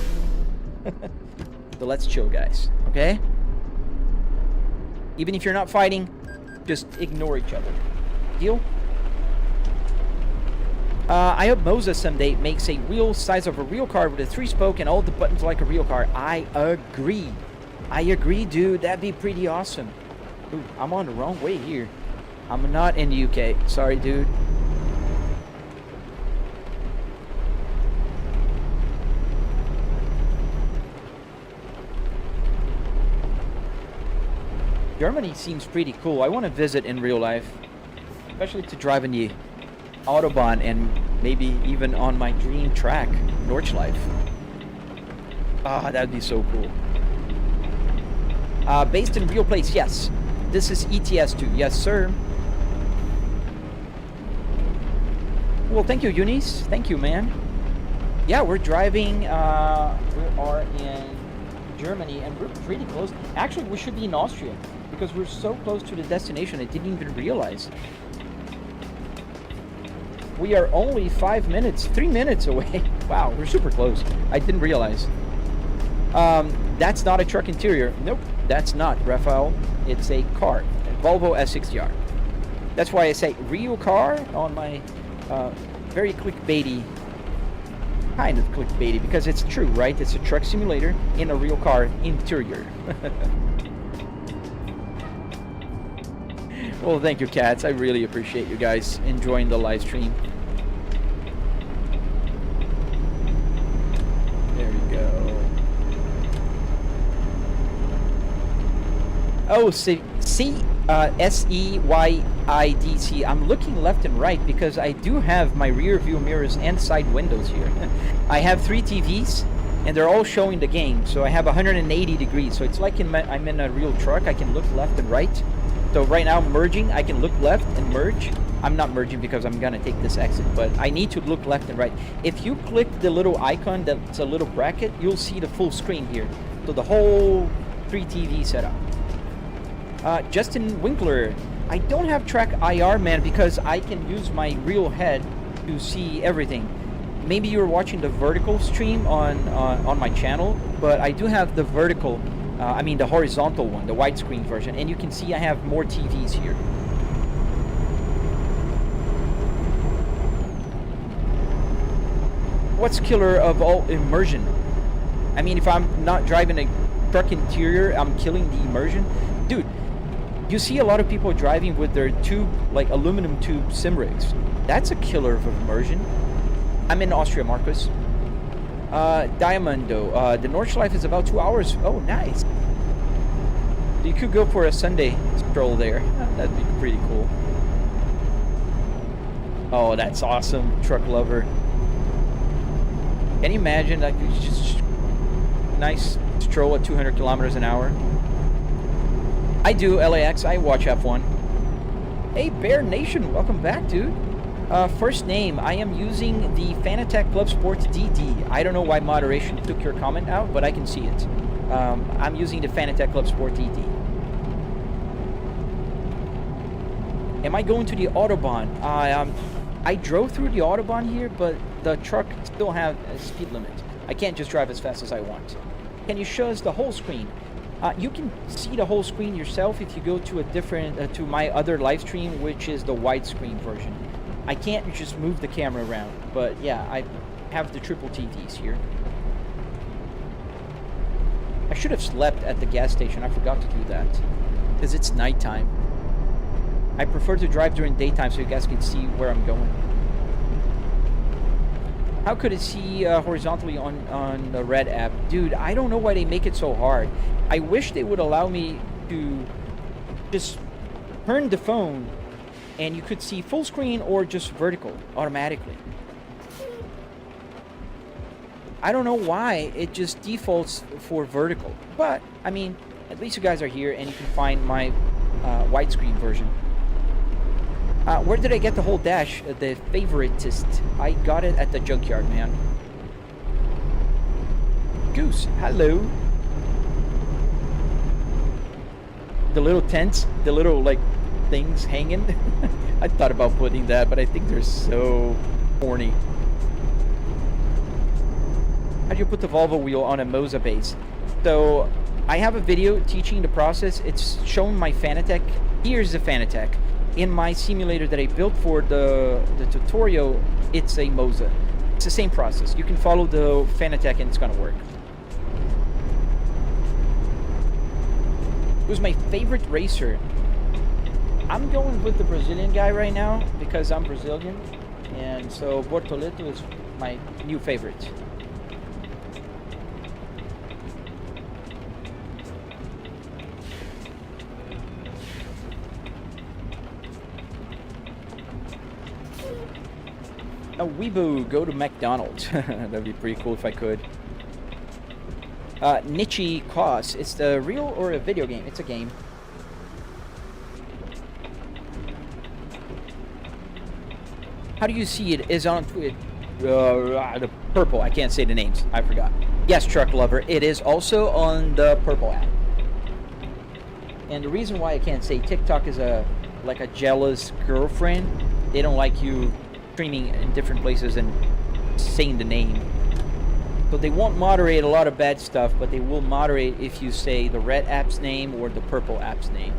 So let's chill, guys. Okay? Even if you're not fighting, just ignore each other. Deal? I hope Moses someday makes a real size of a real car with a 3-spoke and all the buttons like a real car. I agree. I agree, dude. That'd be pretty awesome. Ooh, I'm on the wrong way here. I'm not in the UK. Sorry, dude. Germany seems pretty cool. I want to visit in real life, especially to drive in the Autobahn and maybe even on my dream track, Nordschleife. Ah, that'd be so cool. Based in real place, yes. This is ETS 2, yes, sir. Well, thank you, Eunice. Thank you, man. Yeah, we're driving. We are in Germany, and we're pretty close. Actually, we should be in Austria because we're so close to the destination. I didn't even realize. We are only 3 minutes away. Wow, we're super close. I didn't realize. That's not a truck interior. Nope, that's not, Raphael. It's a car, a Volvo S60R. That's why I say real car on my very clickbaity, kind of clickbaity, because it's true, right? It's a truck simulator in a real car interior. Well, thank you, cats. I really appreciate you guys enjoying the live stream. There we go. Oh, SEYIDC. I'm looking left and right because I do have my rear view mirrors and side windows here. I have 3 TVs and they're all showing the game. So I have 180 degrees. So it's like I'm in a real truck. I can look left and right. So right now I'm merging. I can look left and merge. I'm not merging because I'm gonna take this exit, but I need to look left and right. If you click the little icon that's a little bracket, you'll see the full screen here. So the whole 3 TV setup. Justin Winkler, I don't have track IR, man, because I can use my real head to see everything. Maybe you're watching the vertical stream on my channel, but I do have the vertical. I mean the horizontal one, the widescreen version, and you can see I have more TVs here. What's killer of all immersion? I mean, if I'm not driving a truck interior, I'm killing the immersion. Dude, you see a lot of people driving with their tube, like aluminum tube sim rigs. That's a killer of immersion. I'm in Austria, Marcus. Diamondo, the Nordschleife is about 2 hours. Oh, nice. You could go for a Sunday stroll there. That'd be pretty cool. Oh, that's awesome, truck lover. Can you imagine like just nice stroll at 200 kilometers an hour? I do, LAX. I watch F1. Hey, Bear Nation, welcome back, dude. First name, I am using the Fanatec Club Sports DD. I don't know why moderation took your comment out, but I can see it. I'm using the Fanatec Club Sport DD. Am I going to the Autobahn? I drove through the Autobahn here, but the truck still have a speed limit. I can't just drive as fast as I want. Can you show us the whole screen? You can see the whole screen yourself if you go to a different, to my other live stream, which is the widescreen version. I can't just move the camera around, but yeah, I have the triple TVs here. I should have slept at the gas station. I forgot to do that because it's nighttime. I prefer to drive during daytime so you guys can see where I'm going. How could it see horizontally on the red app? Dude, I don't know why they make it so hard. I wish they would allow me to just turn the phone and you could see full screen or just vertical automatically. I don't know why it just defaults for vertical. But, I mean, at least you guys are here and you can find my widescreen version. Where did I get the whole dash? The favoritist. I got it at the junkyard, man. Goose, hello. The little tents, the little, like, things hanging. I thought about putting that, but I think they're so corny. How do you put the Volvo wheel on a Moza base? So, I have a video teaching the process. It's showing my Fanatec. Here's the Fanatec. In my simulator that I built for the tutorial, it's a Moza. It's the same process. You can follow the Fanatec and it's gonna work. Who's my favorite racer? I'm going with the Brazilian guy right now because I'm Brazilian, and so Bortoleto is my new favorite. A Weeboo, go to McDonald's. That'd be pretty cool if I could. Nichi Koss. It's the real or a video game? It's a game. How do you see it? Is on the purple. I can't say the names. I forgot. Yes, Truck Lover. It is also on the purple app. And the reason why I can't say TikTok is like a jealous girlfriend. They don't like you streaming in different places and saying the name. So they won't moderate a lot of bad stuff, but they will moderate if you say the red app's name or the purple app's name.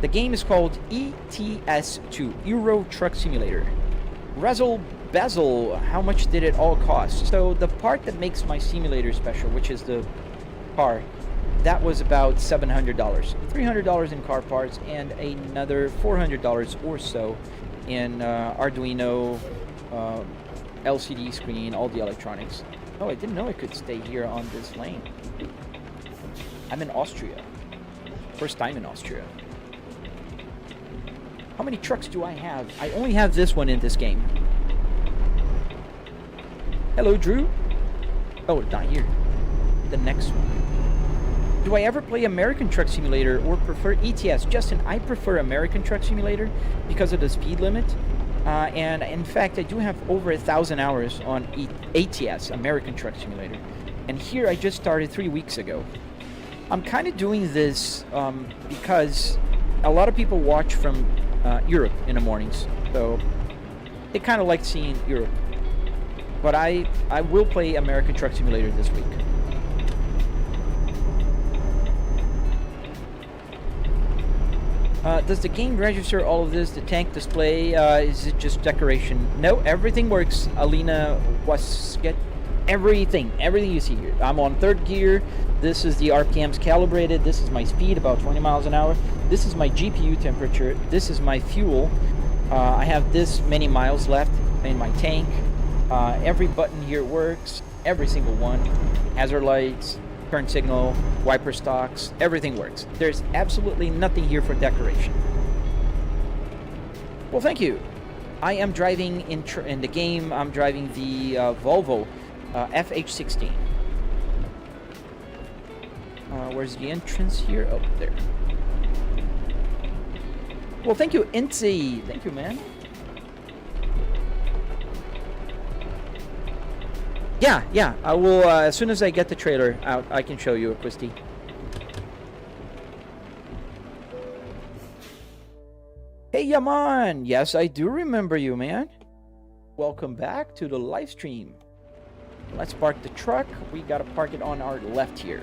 The game is called ETS2, Euro Truck Simulator. Razzle Bezel, how much did it all cost? So the part that makes my simulator special, which is the car, that was about $700. $300 in car parts and another $400 or so in Arduino, LCD screen, all the electronics. Oh, I didn't know I could stay here on this lane. I'm in Austria. First time in Austria. How many trucks do I have? I only have this one in this game. Hello, Drew. Oh, not here. The next one. Do I ever play American Truck Simulator or prefer ETS? Justin, I prefer American Truck Simulator because of the speed limit. And in fact, I do have over 1,000 hours on ATS, American Truck Simulator. And here I just started 3 weeks ago. I'm kind of doing this because a lot of people watch from Europe in the mornings. So they kind of like seeing Europe. But I will play American Truck Simulator this week. Does the game register all of this? The tank display, is it just decoration? No, everything works. Alina Wasket, everything you see here. I'm on 3rd gear. This is the RPMs calibrated. This is my speed, about 20 miles an hour. This is my GPU temperature. This is my fuel. I have this many miles left in my tank. Every button here works. Every single one. Hazard lights, turn signal, wiper stocks, everything works. There's absolutely nothing here for decoration. Well, thank you. I am driving in the game. I'm driving the Volvo FH16. Where's the entrance here? Oh, there. Well, thank you, Incy. Thank you, man. Yeah. I will, as soon as I get the trailer out, I can show you, Christy. Hey, Yaman! Yes, I do remember you, man. Welcome back to the live stream. Let's park the truck. We gotta park it on our left here.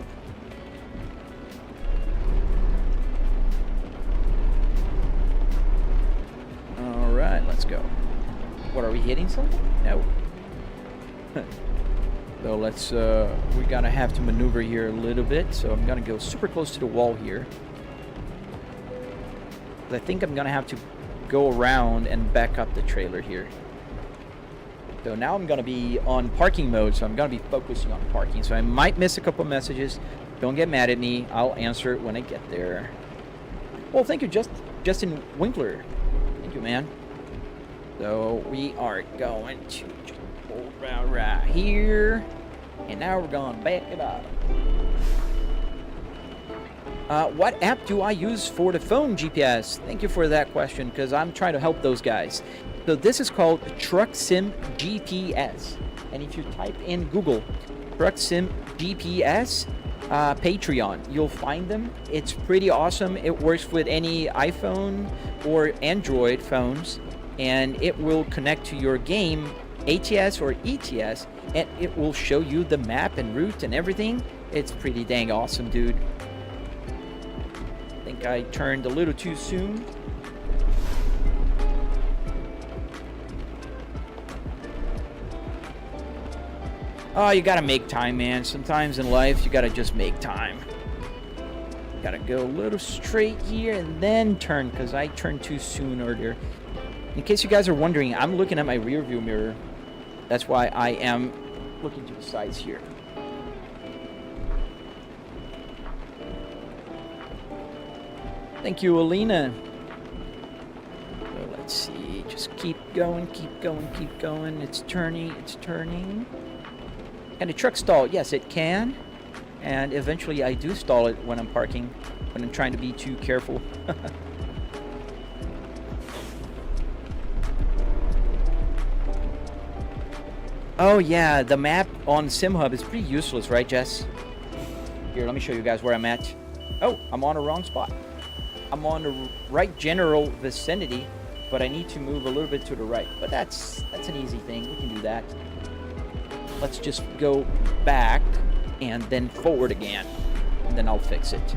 Alright, let's go. What, are we hitting something? No. So let's, we're gonna have to maneuver here a little bit. So I'm gonna go super close to the wall here. I think I'm gonna have to go around and back up the trailer here. So now I'm gonna be on parking mode, so I'm gonna be focusing on parking. So I might miss a couple messages. Don't get mad at me. I'll answer it when I get there. Well, thank you, Justin Winkler. Thank you, man. So we are going to just pull around right here, and now we're gonna back it up. What app do I use for the phone GPS? Thank you for that question, because I'm trying to help those guys. So this is called Truck Sim GPS. And if you type in Google Truck Sim GPS Patreon, you'll find them. It's pretty awesome. It works with any iPhone or Android phones, and it will connect to your game, ATS or ETS, and it will show you the map and route and everything. It's pretty dang awesome, dude. I think I turned a little too soon. Oh, you gotta make time, man. Sometimes in life, you gotta just make time. Gotta go a little straight here and then turn, because I turned too soon earlier. In case you guys are wondering, I'm looking at my rear view mirror. That's why I am looking to the sides here. Thank you, Alina. So let's see. Just keep going, keep going, keep going. It's turning, it's turning. Can the truck stall? Yes, it can. And eventually I do stall it when I'm parking, when I'm trying to be too careful. Oh yeah, the map on SimHub is pretty useless, right, Jess? Here, let me show you guys where I'm at. Oh, I'm on a wrong spot. I'm on the right general vicinity, but I need to move a little bit to the right. But that's an easy thing. We can do that. Let's just go back and then forward again, and then I'll fix it.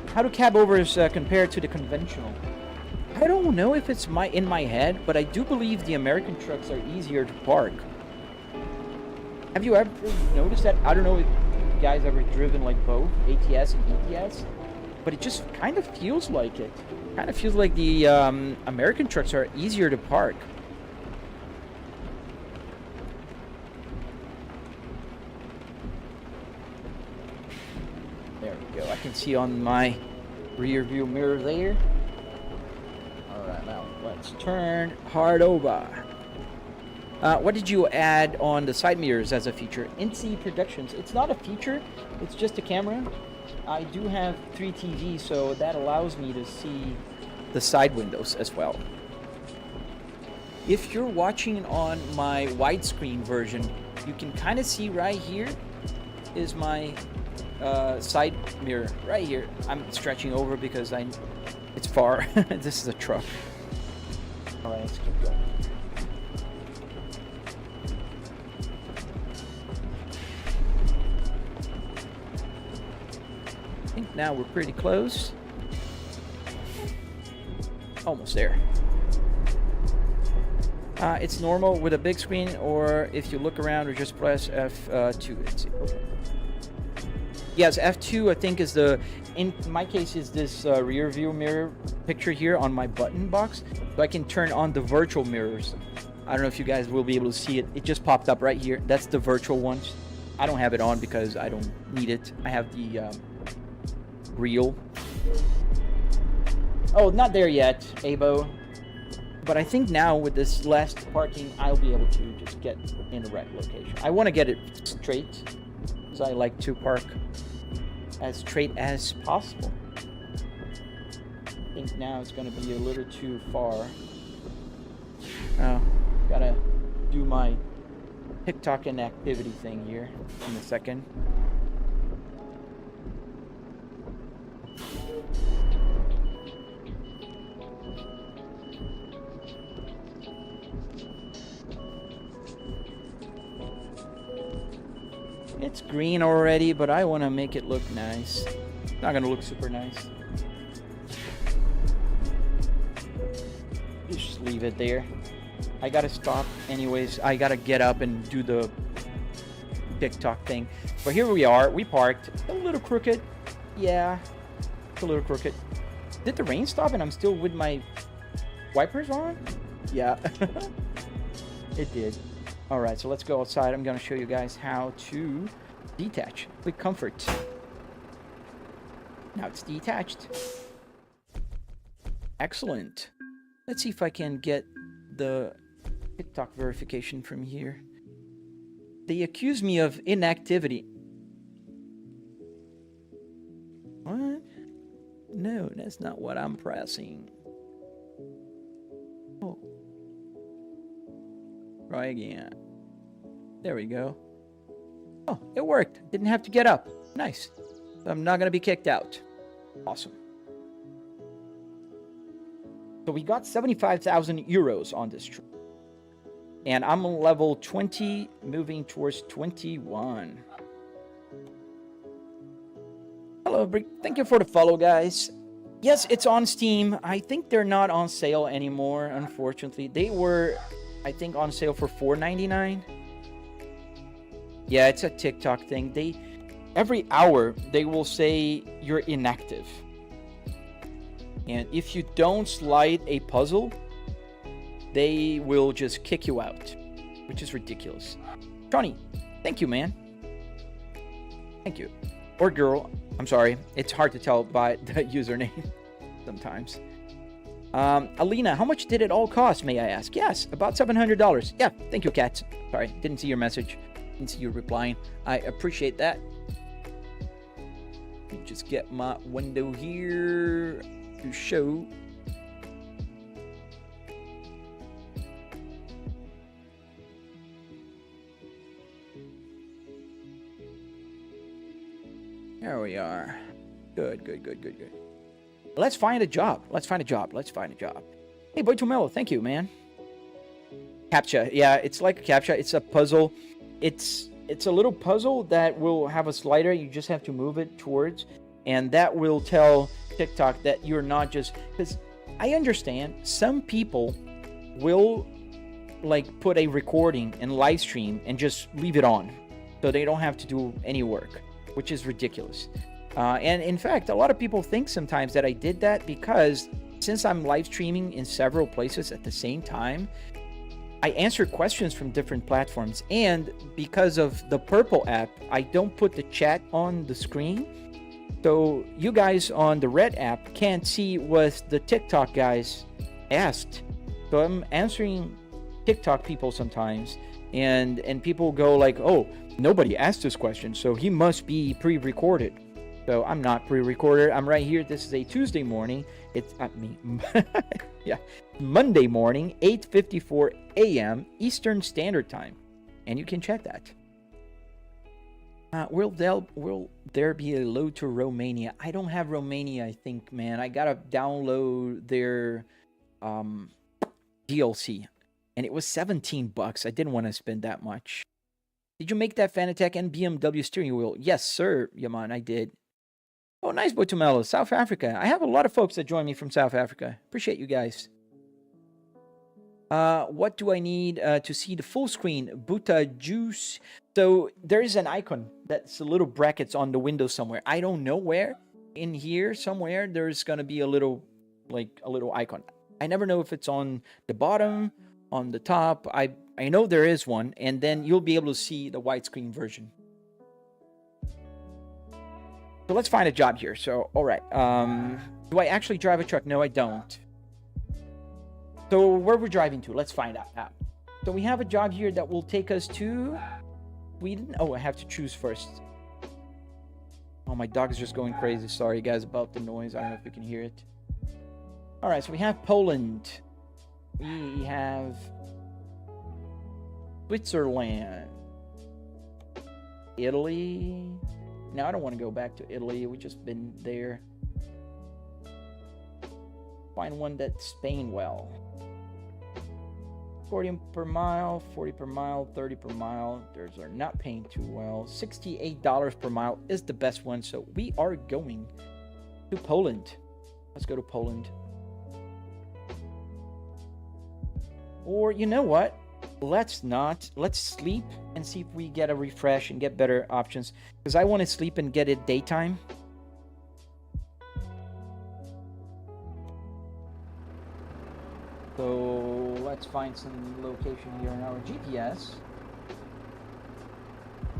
How do cab overs compare to the conventional? I don't know if it's in my head, but I do believe the American trucks are easier to park. Have you ever noticed that? I don't know if you guys ever driven like both ATS and ETS, but it just kind of feels like it. Kind of feels like the American trucks are easier to park. There we go. I can see on my rear view mirror there. Alright, now let's turn hard over. What did you add on the side mirrors as a feature? NC Productions. It's not a feature, it's just a camera. I do have 3 TVs, so that allows me to see the side windows as well. If you're watching on my widescreen version, you can kind of see right here is my side mirror. Right here. I'm stretching over because it's far. This is a truck. Alright, let's keep going. I think now we're pretty close. Almost there. It's normal with a big screen, or if you look around or just press F2. Let's see. Okay. Yes, F2 I think is in my case is this rear view mirror picture here on my button box. So I can turn on the virtual mirrors. I don't know if you guys will be able to see it. It just popped up right here. That's the virtual ones. I don't have it on because I don't need it. I have the real. Oh, not there yet, Abo. But I think now with this last parking, I'll be able to just get in the right location. I want to get it straight, because I like to park as straight as possible. I think now it's going to be a little too far. Oh, gotta do my TikTok and activity thing here in a second. It's green already, but I want to make it look nice. It's not gonna look super nice. Just leave it there. I gotta stop anyways. I gotta get up and do the TikTok thing. But here we are. We parked. A little crooked. Yeah, it's a little crooked. Did the rain stop and I'm still with my wipers on? Yeah, it did. All right, so let's go outside. I'm gonna show you guys how to detach with comfort. Now it's detached. Excellent. Let's see if I can get the TikTok verification from here. They accuse me of inactivity. What? No, that's not what I'm pressing. Oh. Try again. There we go. Oh, it worked. Didn't have to get up. Nice. I'm not going to be kicked out. Awesome. So we got 75,000 euros on this trip. And I'm on level 20, moving towards 21. Hello, thank you for the follow, guys. Yes, it's on Steam. I think they're not on sale anymore, unfortunately. They were, I think, on sale for $4.99. Yeah, it's a TikTok thing. Every hour, they will say you're inactive. And if you don't slide a puzzle, they will just kick you out, which is ridiculous. Johnny, thank you, man. Thank you. Or girl, I'm sorry. It's hard to tell by the username sometimes. Alina, how much did it all cost, may I ask? Yes, about $700. Yeah, thank you, Kat. Sorry, didn't see your message. Didn't see you replying. I appreciate that. Let me just get my window here to show. There we are. Good, good, good, good, good. Let's find a job. Let's find a job. Let's find a job. Hey, Boy Tomelo, thank you, man. CAPTCHA. Yeah, it's like a CAPTCHA. It's a puzzle. It's a little puzzle that will have a slider. You just have to move it towards. And that will tell TikTok that you're not just... Because I understand some people will like put a recording and live stream and just leave it on. So they don't have to do any work, which is ridiculous. And in fact, a lot of people think sometimes that I did that because since I'm live streaming in several places at the same time, I answer questions from different platforms. And because of the Purple app, I don't put the chat on the screen. So you guys on the Red app can't see what the TikTok guys asked. So I'm answering TikTok people sometimes. And people go like, oh, nobody asked this question, so he must be pre-recorded. So I'm not pre-recorded. I'm right here. This is a Tuesday morning. It's yeah, Monday morning, 8:54 a.m. Eastern Standard Time, and you can check that. Will there be a load to Romania? I don't have Romania, I think, man. I gotta download their DLC, and it was $17. I didn't want to spend that much. Did you make that Fanatec and BMW steering wheel? Yes, sir, Yaman, I did. Oh, nice, Botumelo. South Africa. I have a lot of folks that join me from South Africa. Appreciate you guys. What do I need to see the full screen? Buta Juice. So there is an icon that's a little brackets on the window somewhere. I don't know where. In here somewhere, there's going to be a little icon. I never know if it's on the bottom, on the top. I know there is one, and then you'll be able to see the widescreen version. So let's find a job here. So, all right. Do I actually drive a truck? No, I don't. So where we're driving to, let's find out. So we have a job here that will take us to Sweden. Oh, I have to choose first. Oh, my dog is just going crazy. Sorry, guys, about the noise. I don't know if you can hear it. All right, so we have Poland. We have Switzerland. Italy. No, I don't want to go back to Italy. We've just been there. Find one that's Spain well. 40 per mile, 40 per mile, 30 per mile. Those are not paying too well. $68 per mile is the best one. So we are going to Poland. Let's go to Poland. Or you know what? Let's not. Let's sleep and see if we get a refresh and get better options. Because I want to sleep and get it daytime. So let's find some location here in our GPS.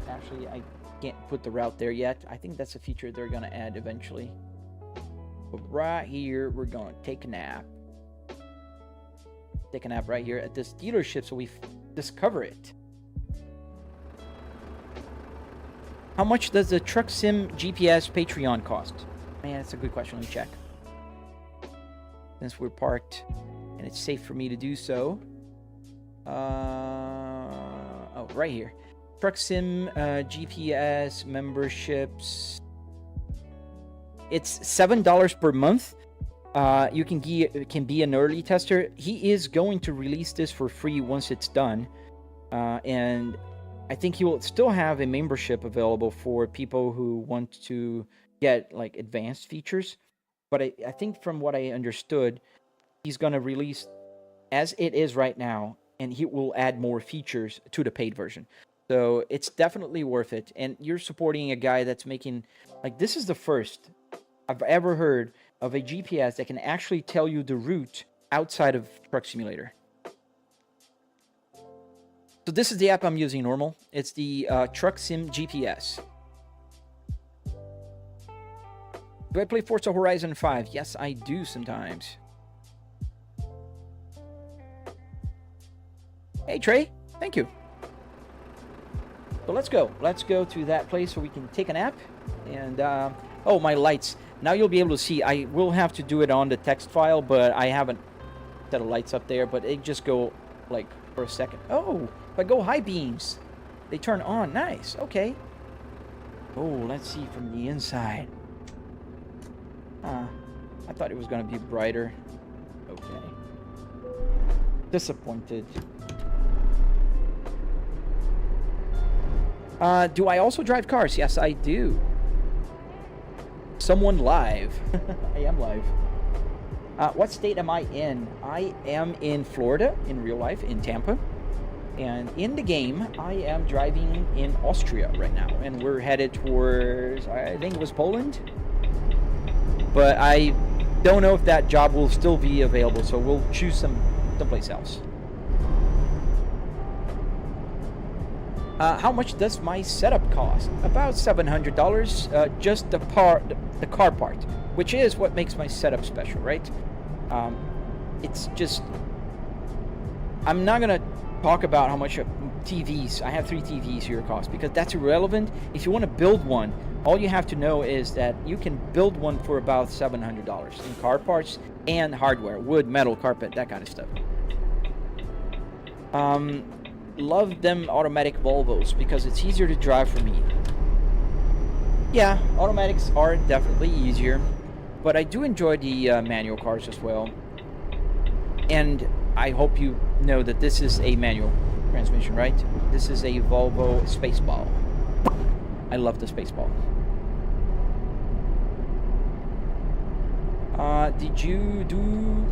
Actually, I can't put the route there yet. I think that's a feature they're going to add eventually. But right here, we're going to take a nap. Take a nap right here at this dealership so we discover it. How much does the Truck Sim GPS Patreon cost? Man, that's a good question. Let me check. Since we're parked and it's safe for me to do so. Oh, right here. Truck Sim GPS memberships. It's $7 per month. You can be an early tester. He is going to release this for free once it's done. And I think he will still have a membership available for people who want to get like advanced features. But I think from what I understood, he's going to release as it is right now, and he will add more features to the paid version. So it's definitely worth it. And you're supporting a guy that's making, like, this is the first I've ever heard of a GPS that can actually tell you the route outside of Truck Simulator. So this is the app I'm using normal. It's the Truck Sim GPS. Do I play Forza Horizon 5? Yes, I do sometimes. Hey, Trey. Thank you. So let's go. Let's go to that place so we can take a nap. And, oh, my lights. Now you'll be able to see. I will have to do it on the text file, but I haven't set the lights up there. But they just go, like, for a second. Oh, if I go high beams, they turn on. Nice. Okay. Oh, let's see from the inside. I thought it was going to be brighter. Okay. Disappointed. Do I also drive cars? Yes, I do. Someone live. I am live. What state am I in? I am in Florida, in real life, in Tampa. And in the game, I am driving in Austria right now. And we're headed towards, I think it was Poland. But I don't know if that job will still be available, so we'll choose someplace else. How much does my setup cost? About $700, just the car part, which is what makes my setup special, right? It's just, I'm not gonna talk about how much TVs, I have 3 TVs here cost, because that's irrelevant. If you want to build one, all you have to know is that you can build one for about $700 in car parts and hardware, wood, metal, carpet, that kind of stuff. Love them automatic Volvos because it's easier to drive for me. Yeah, automatics are definitely easier, but I do enjoy the manual cars as well. And I hope you know that this is a manual transmission, right? This is a Volvo Spaceball. I love the Spaceball. Did you do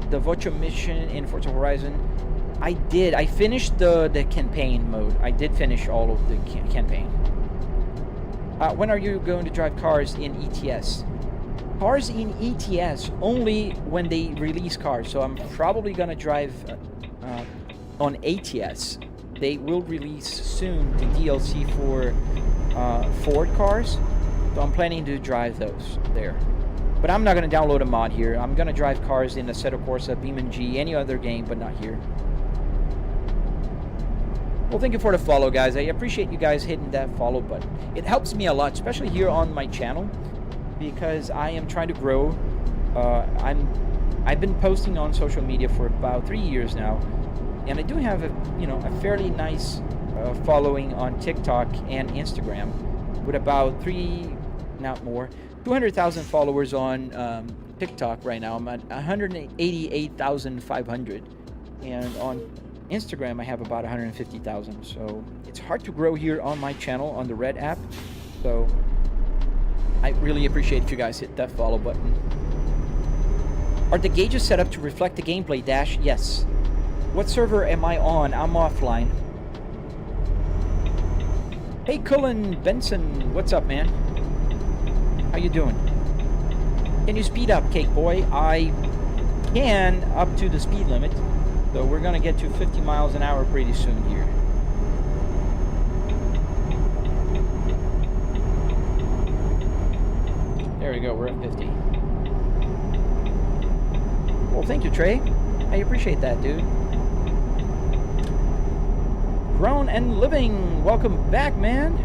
the Vocha mission in Forza Horizon? I did. I finished the campaign mode. I did finish all of the campaign. When are you going to drive cars in ETS? Cars in ETS only when they release cars. So I'm probably going to drive on ATS. They will release soon the DLC for Ford cars. So I'm planning to drive those there. But I'm not going to download a mod here. I'm going to drive cars in Assetto Corsa, BeamNG, any other game, but not here. Well, thank you for the follow, guys. I appreciate you guys hitting that follow button. It helps me a lot, especially here on my channel, because I am trying to grow. I've been posting on social media for about 3 years now, and I do have a fairly nice following on TikTok and Instagram, with about 200,000 followers on TikTok right now. I'm at 188,500. and on Instagram I have about 150,000. So it's hard to grow here on my channel on the Red app. So I really appreciate if you guys hit that follow button. Are the gauges set up to reflect the gameplay, Dash? Yes. What server am I on? I'm offline. Hey, Cullen Benson, what's up, man? How you doing? Can you speed up, Cake Boy? I can, up to the speed limit. So we're gonna get to 50 miles an hour pretty soon here. There we go, we're at 50. Well, thank you, Trey. I appreciate that, dude. Grown and Living, welcome back, man.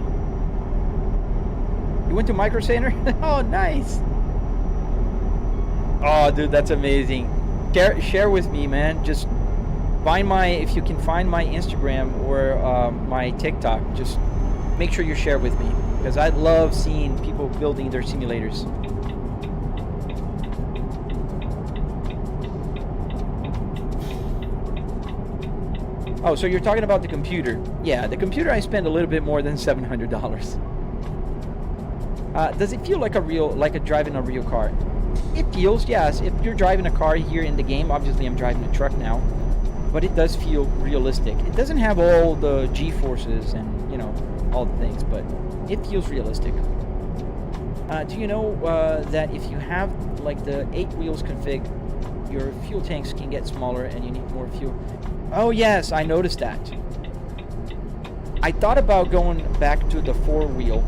You went to Micro Center? Oh, nice. Oh, dude, that's amazing. Share with me, man. Just find my, if you can find my Instagram or my TikTok, just make sure you share with me, because I love seeing people building their simulators. Oh, so you're talking about the computer. Yeah, the computer I spent a little bit more than $700. Does it feel like driving a real car? It feels, yes. If you're driving a car here in the game, obviously I'm driving a truck now, but it does feel realistic. It doesn't have all the G-forces and, you know, all the things, but it feels realistic. Do you know that if you have like the 8 wheels config, your fuel tanks can get smaller and you need more fuel? Oh yes, I noticed that. I thought about going back to the 4-wheel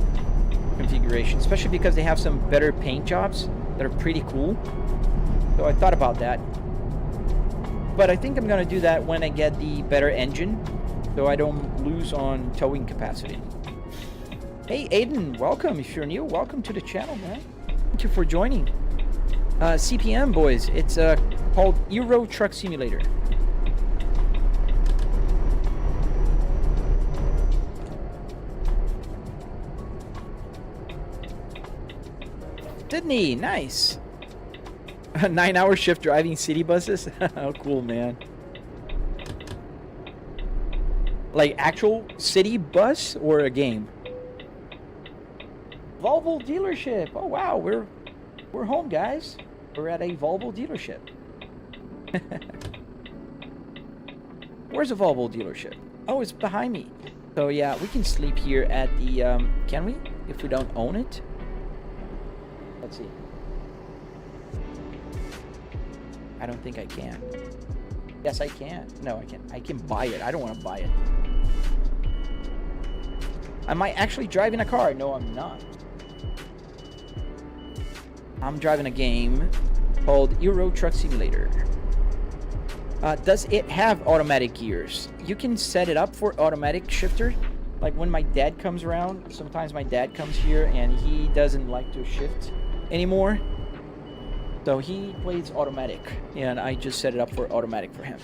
configuration, especially because they have some better paint jobs that are pretty cool. So I thought about that. But I think I'm going to do that when I get the better engine, so I don't lose on towing capacity. Hey Aiden, welcome. If you're new, welcome to the channel, man. Thank you for joining. CPM, boys. It's called Euro Truck Simulator. Sydney, nice. A 9-hour shift driving city buses. How cool, man. Like actual city bus or a game? Volvo dealership. Oh wow, we're home, guys. We're at a Volvo dealership. Where's the Volvo dealership? Oh, it's behind me. So yeah, we can sleep here at the can we? If we don't own it? Let's see. I don't think I can. Yes, I can. No, I can. I can buy it. I don't want to buy it. Am I actually driving a car? No, I'm not. I'm driving a game called Euro Truck Simulator. Does it have automatic gears? You can set it up for automatic shifter. Like when my dad comes around, sometimes my dad comes here and he doesn't like to shift anymore. So he plays automatic, and I just set it up for automatic for him.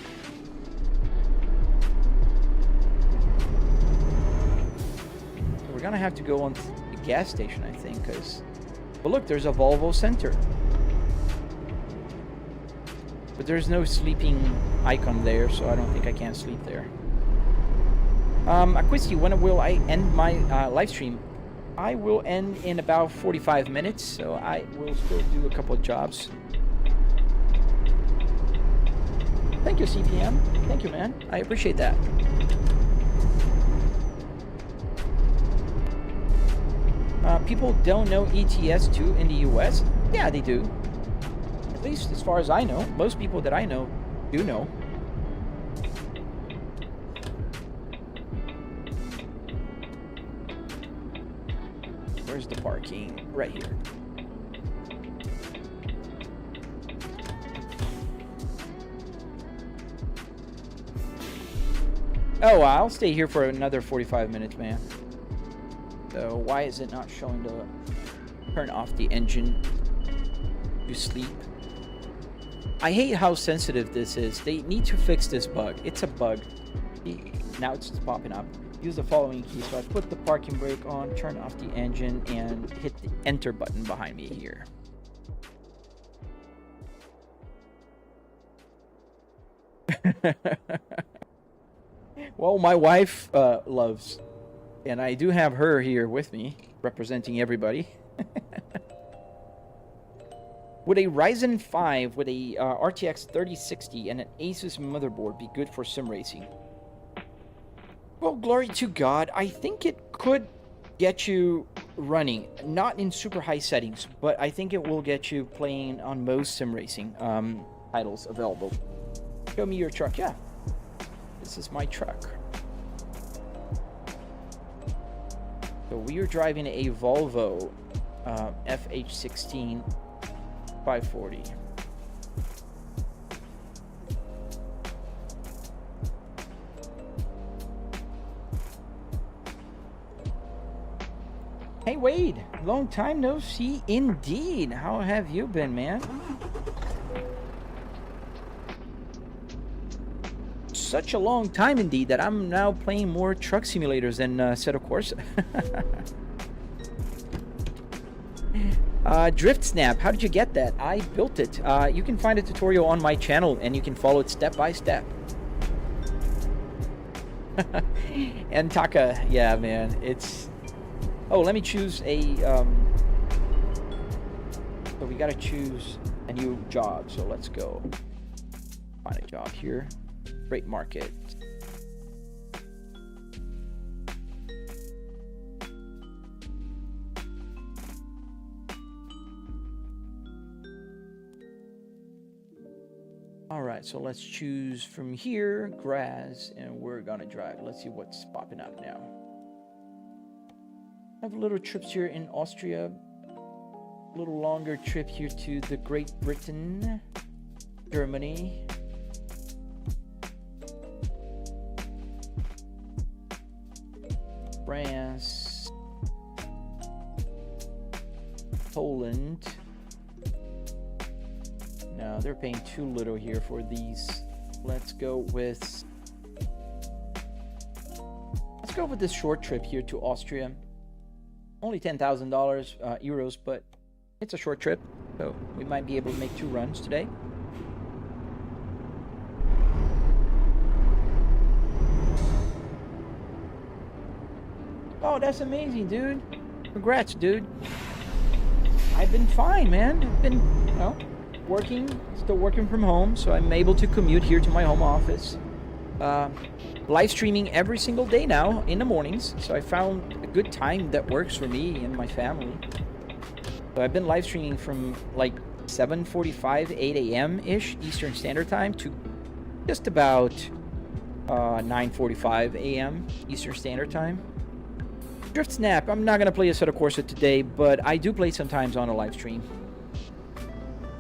So we're gonna have to go on the gas station, I think, because... But look, there's a Volvo Center. But there's no sleeping icon there, so I don't think I can sleep there. Aquisty, when will I end my live stream? I will end in about 45 minutes, so I will still do a couple of jobs. Thank you, CPM. Thank you, man. I appreciate that. People don't know ETS 2 in the US? Yeah, they do. At least as far as I know. Most people that I know do know. Where's the parking? Right here. Oh, I'll stay here for another 45 minutes, man. So why is it not showing to turn off the engine to sleep? I hate how sensitive this is. They need to fix this bug. It's a bug. Now it's just popping up. Use the following key. So I put the parking brake on, turn off the engine, and hit the enter button behind me here. Well, my wife loves, and I do have her here with me, representing everybody. Would a Ryzen 5 with a RTX 3060 and an Asus motherboard be good for sim racing? Well, glory to God, I think it could get you running, not in super high settings, but I think it will get you playing on most sim racing titles available. Show me your truck. Yeah, this is my truck. So we are driving a Volvo FH16 540. Hey Wade, long time no see indeed. How have you been, man? Such a long time indeed that I'm now playing more truck simulators than Assetto Corsa. Drift Snap, how did you get that? I built it. You can find a tutorial on my channel and you can follow it step by step. And Taka, yeah, man, it's... Oh, let me choose a... So we gotta choose a new job, so let's go. Find a job here. Freight market. All right, so let's choose from here, grass, and we're gonna drive. Let's see what's popping up now. I have little trips here in Austria. A little longer trip here to the Great Britain, Germany. France, Poland. No, they're paying too little here for these. Let's go with this short trip here to Austria. Only $10,000 euros, but it's a short trip, so we might be able to make 2 runs today. Oh, that's amazing, dude. Congrats, dude. I've been fine, man. I've been, you know, working, still working from home, so I'm able to commute here to my home office. Live streaming every single day now in the mornings, so I found a good time that works for me and my family. So I've been live streaming from like 7:45, 8 a.m.-ish Eastern Standard Time to just about 9:45 a.m. Eastern Standard Time. Drift Snap, I'm not going to play Assetto Corsa today, but I do play sometimes on a live stream.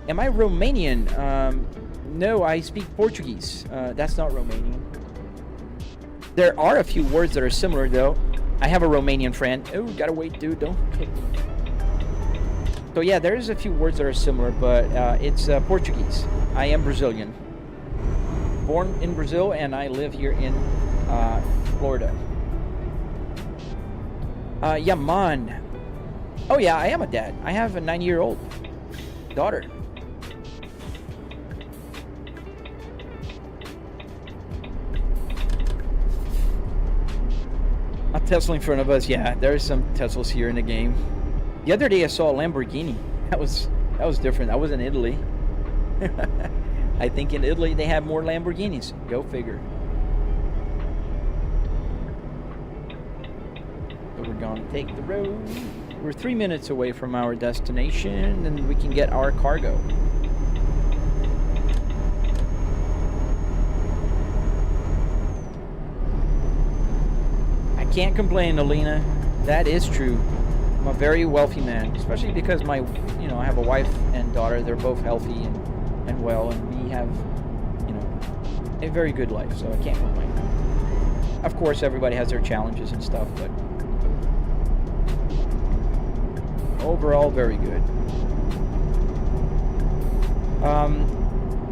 Am I Romanian? No, I speak Portuguese. That's not Romanian. There are a few words that are similar, though. I have a Romanian friend. Oh, gotta wait, dude. Don't hit me. So yeah, there's a few words that are similar, but it's Portuguese. I am Brazilian. Born in Brazil, and I live here in Florida. Yeah, man. Oh yeah, I am a dad. I have a 9-year-old daughter. A Tesla in front of us. Yeah, there's some Teslas here in the game. The other day I saw a Lamborghini. That was different. I was in Italy. I think in Italy they have more Lamborghinis. Go figure. So we're gonna take the road. We're 3 minutes away from our destination, and we can get our cargo. Can't complain, Alina. That is true. I'm a very wealthy man, especially because I have a wife and daughter. They're both healthy and well, and we have, a very good life, so I can't complain. Of course, everybody has their challenges and stuff, but overall, very good.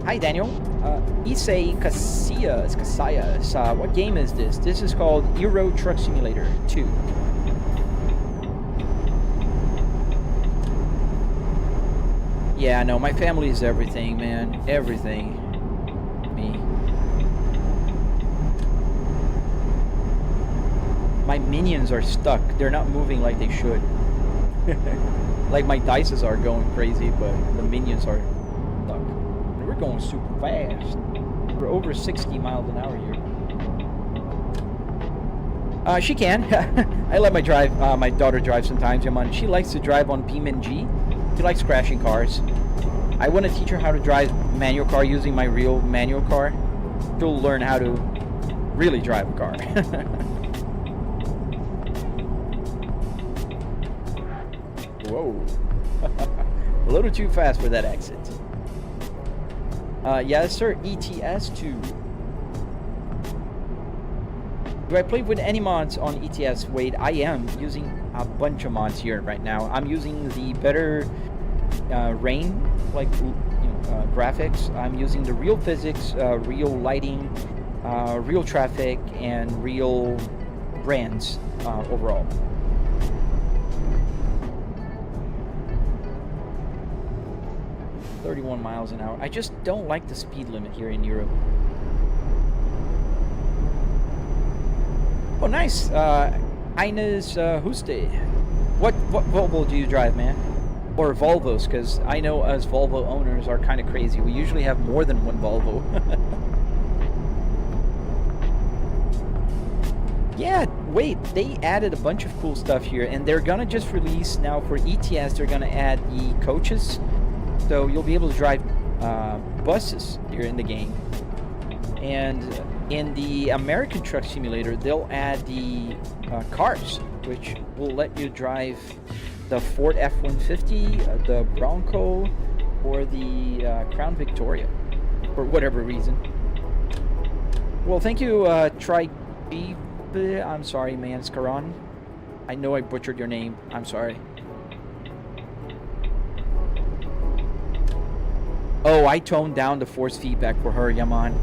Hi, Daniel. Issei Casillas. What game is this? This is called Euro Truck Simulator 2. Yeah, no, my family is everything, man. Everything. Me. minions are stuck. They're not moving like they should. Like my dices are going crazy, but the minions are stuck. And we're going super fast. We're over 60 miles an hour here. She can. I let my daughter drive sometimes. She likes to drive on PMG. She likes crashing cars. I want to teach her how to drive manual car using my real manual car. She'll learn how to really drive a car. Whoa. A little too fast for that exit. Yes, sir. ETS 2. Do I play with any mods on ETS? Wade, I am using a bunch of mods here right now. I'm using the better rain, graphics. I'm using the real physics, real lighting, real traffic, and real brands overall. .31 miles an hour. I just don't like the speed limit here in Europe. Oh, nice. Ines Huste. What Volvo do you drive, man? Or Volvos, because I know us Volvo owners are kind of crazy. We usually have more than one Volvo. Yeah, wait, they added a bunch of cool stuff here, and they're gonna just release now for ETS, they're gonna add the coaches. So you'll be able to drive buses here in the game. And in the American Truck Simulator, they'll add the cars, which will let you drive the Ford F-150, the Bronco, or the Crown Victoria, for whatever reason. Well, thank you, I'm sorry, man, Skaran. I know I butchered your name. I'm sorry. Oh, I toned down the force feedback for her, Yaman,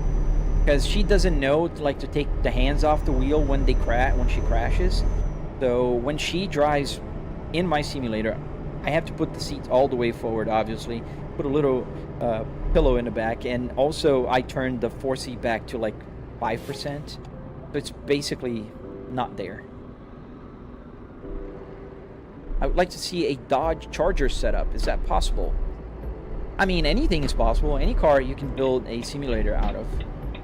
because she doesn't know to take the hands off the wheel when she crashes. So when she drives in my simulator, I have to put the seats all the way forward, obviously, put a little pillow in the back, and also I turned the force feedback to 5%, so it's basically not there. I would like to see a Dodge Charger setup. Is that possible? I mean, anything is possible. Any car you can build a simulator out of.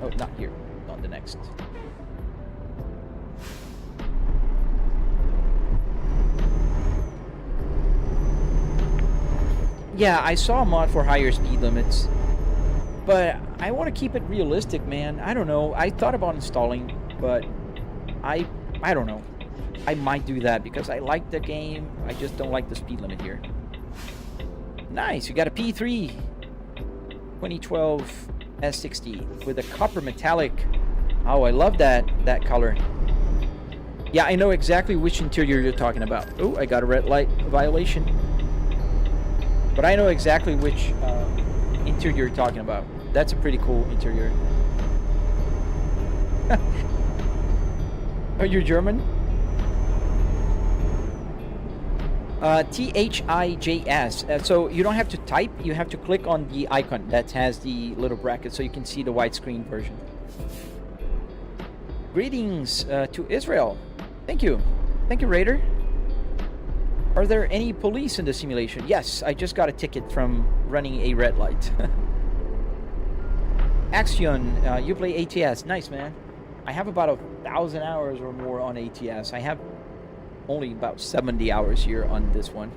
Oh, not here. On the next. Yeah, I saw a mod for higher speed limits, but I want to keep it realistic, man. I don't know. I thought about installing, but I don't know. I might do that because I like the game. I just don't like the speed limit here. Nice, you got a P3 2012 S60 with a copper metallic. Oh, I love that color. Yeah, I know exactly which interior you're talking about. Oh, I got a red light violation. But I know exactly which interior you're talking about. That's a pretty cool interior. Are you German? THIJS. So you don't have to type, you have to click on the icon that has the little bracket so you can see the widescreen version. Greetings to Israel. Thank you. Thank you, Raider. Are there any police in the simulation? Yes, I just got a ticket from running a red light. Axion, you play ATS. Nice, man. I have about 1,000 hours or more on ATS. I have only about 70 hours here on this one.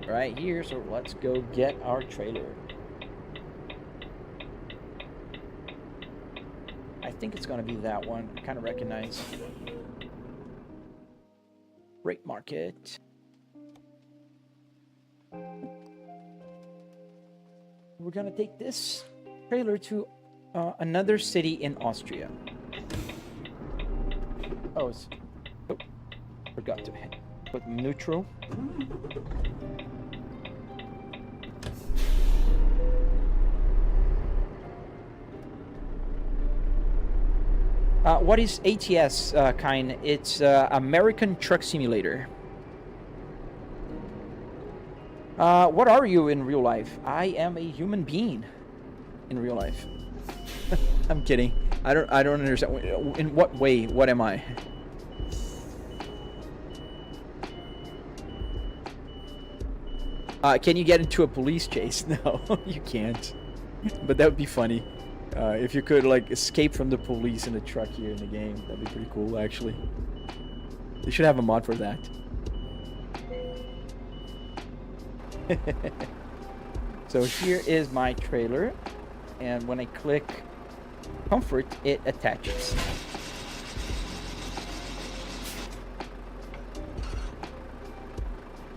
Right here, so let's go get our trailer. I think it's gonna be that one. I kind of recognize. Freight market. We're gonna take this trailer to another city in Austria. Oh, forgot to put neutral. What is ATS, kind? It's American Truck Simulator. What are you in real life? I am a human being in real life. I'm kidding. I don't understand. In what way? What am I? Can you get into a police chase? No, you can't. But that would be funny. If you could like escape from the police in a truck here in the game, that'd be pretty cool actually. They should have a mod for that. So here is my trailer, and when I click comfort, it attaches.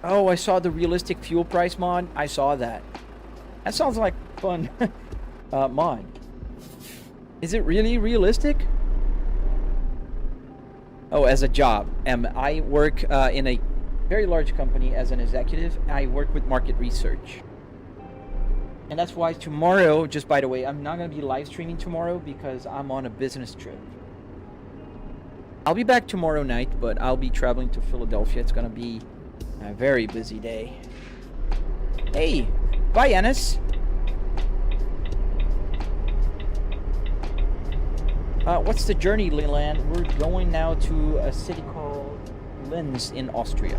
Oh, I saw the realistic fuel price mod. I saw that. That sounds like fun mod. Is it really realistic? Oh, as a job. I work in a very large company as an executive. I work with market research. And that's why tomorrow, just by the way, I'm not going to be live streaming tomorrow because I'm on a business trip. I'll be back tomorrow night, but I'll be traveling to Philadelphia. It's going to be a very busy day. Hey, bye, Ennis. What's the journey, Leland? We're going now to a city called Linz in Austria.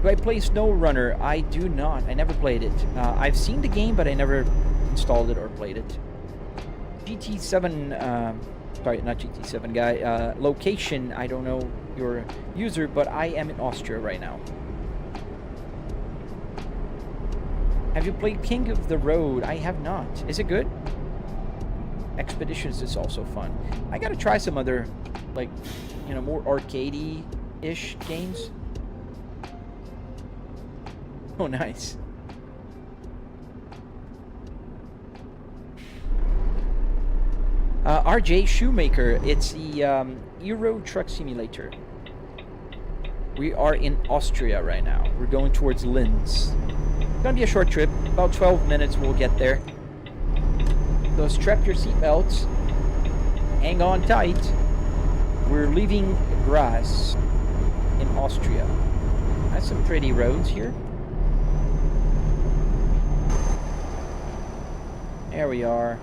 Do I play SnowRunner? I do not. I never played it. I've seen the game, but I never installed it or played it. GT7, sorry, not GT7 guy. Location, I don't know your user, but I am in Austria right now. Have you played King of the Road? I have not. Is it good? Expeditions is also fun. I gotta try some other, like, you know, more arcadey-ish games. Oh, nice. RJ Shoemaker, it's the Euro Truck Simulator. We are in Austria right now. We're going towards Linz. It's gonna be a short trip, about 12 minutes we'll get there. So strap your seatbelts, hang on tight. We're leaving Graz in Austria. That's some pretty roads here. There we are,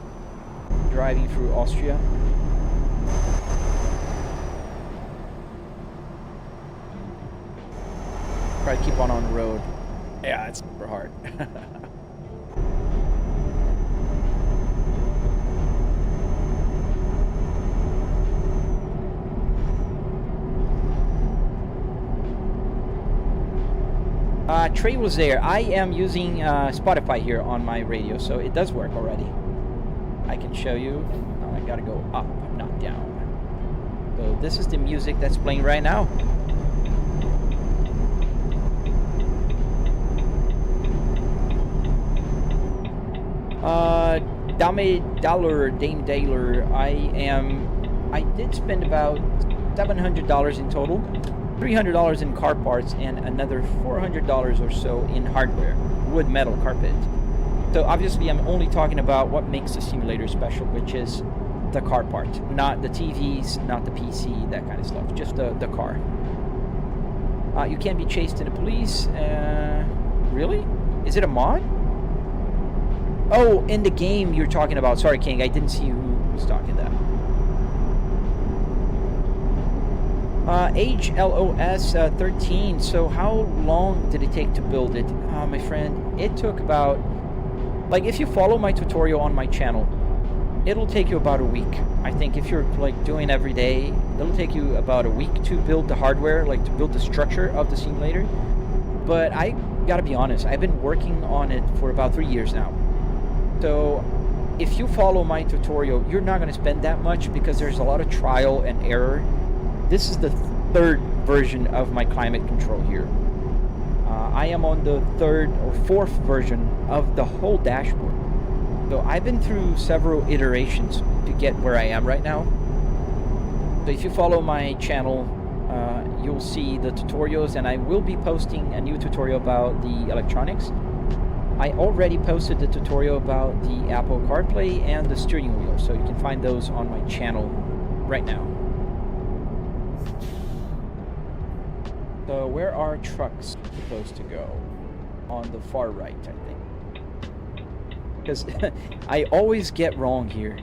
driving through Austria. Try to keep on the road. Yeah, it's super hard. Trey was there. I am using Spotify here on my radio, so it does work already. I can show you. I gotta go up, not down. So this is the music that's playing right now. Dame Daler. I did spend about $700 in total. $300 in car parts and another $400 or so in hardware, wood, metal, carpet. So obviously I'm only talking about what makes the simulator special, which is the car part, not the TVs, not the PC, that kind of stuff, just the car. You can't be chased in the police. Really? Is it a mod? Oh, in the game you're talking about. Sorry, King, I didn't see who was talking that. Age LOS 13. So how long did it take to build it? My friend, it took about, like, if you follow my tutorial on my channel, it'll take you about a week. I think if you're like doing every day, it'll take you about a week to build the hardware, like to build the structure of the simulator. But I gotta be honest, I've been working on it for about 3 years now. So if you follow my tutorial, you're not gonna spend that much because there's a lot of trial and error. This is the third version of my climate control here. I am on the third or fourth version of the whole dashboard. So I've been through several iterations to get where I am right now. So if you follow my channel, you'll see the tutorials, and I will be posting a new tutorial about the electronics. I already posted the tutorial about the Apple CarPlay and the steering wheel, so you can find those on my channel right now. So where are trucks supposed to go? On the far right, I think. because I always get wrong here.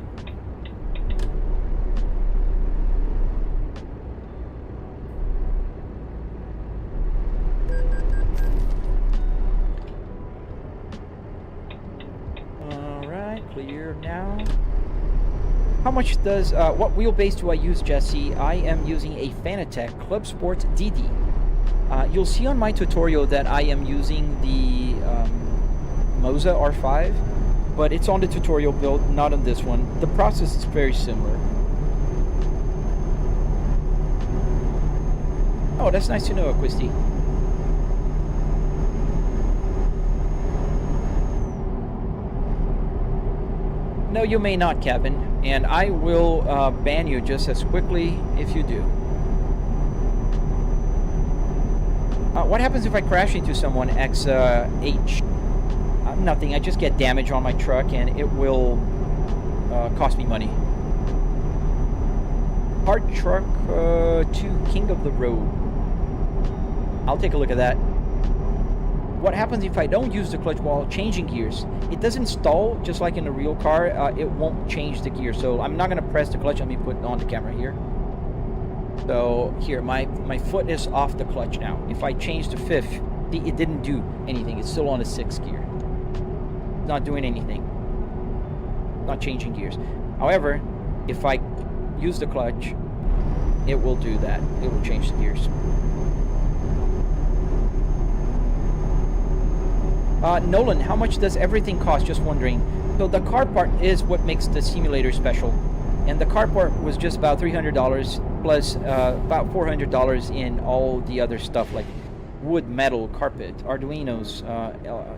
Alright, clear now. How much does, what wheelbase do I use, Jesse? I am using a Fanatec Club Sport DD. You'll see on my tutorial that I am using the Moza R5, but it's on the tutorial build, not on this one. The process is very similar. Oh, that's nice to know, Acquisti. No, you may not, Kevin, and I will ban you just as quickly if you do. What happens if I crash into someone, XH? Nothing, I just get damage on my truck and it will cost me money. Hard Truck 2 King of the Road. I'll take a look at that. What happens if I don't use the clutch while changing gears? It doesn't stall, just like in a real car. It won't change the gear. So I'm not going to press the clutch. Let me put it on the camera here. So here, my foot is off the clutch now. If I change to fifth, it didn't do anything. It's still on the sixth gear. Not doing anything. Not changing gears. However, if I use the clutch, it will do that. It will change the gears. Nolan, how much does everything cost? Just wondering. So the car part is what makes the simulator special. And the car part was just about $300 plus about $400 in all the other stuff like wood, metal, carpet, Arduinos,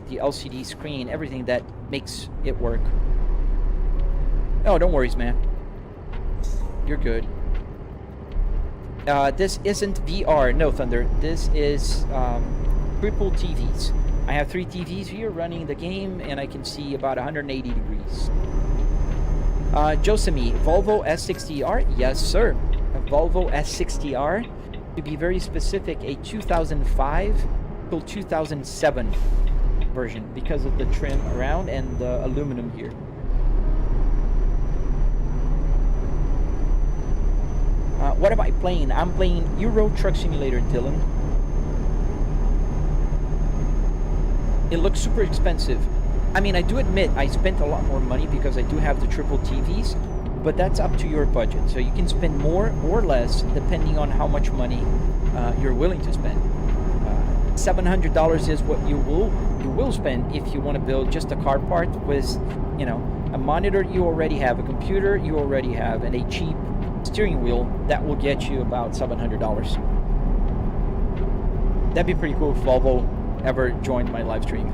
the LCD screen, everything that makes it work. Oh, don't worry, man. You're good. This isn't VR. No, Thunder. This is triple TVs. I have 3 TVs here running the game, and I can see about 180 degrees. Josemi, Volvo S60R? Yes, sir. A Volvo S60R. To be very specific, a 2005 till 2007 version because of the trim around and the aluminum here. What am I playing? I'm playing Euro Truck Simulator, Dylan. It looks super expensive. I mean, I do admit I spent a lot more money because I do have the triple TVs, but that's up to your budget. So you can spend more or less depending on how much money you're willing to spend. $700 is what you will spend if you want to build just a car part with, you know, a monitor you already have, a computer you already have, and a cheap steering wheel. That will get you about $700. That'd be pretty cool if Volvo ever joined my live stream.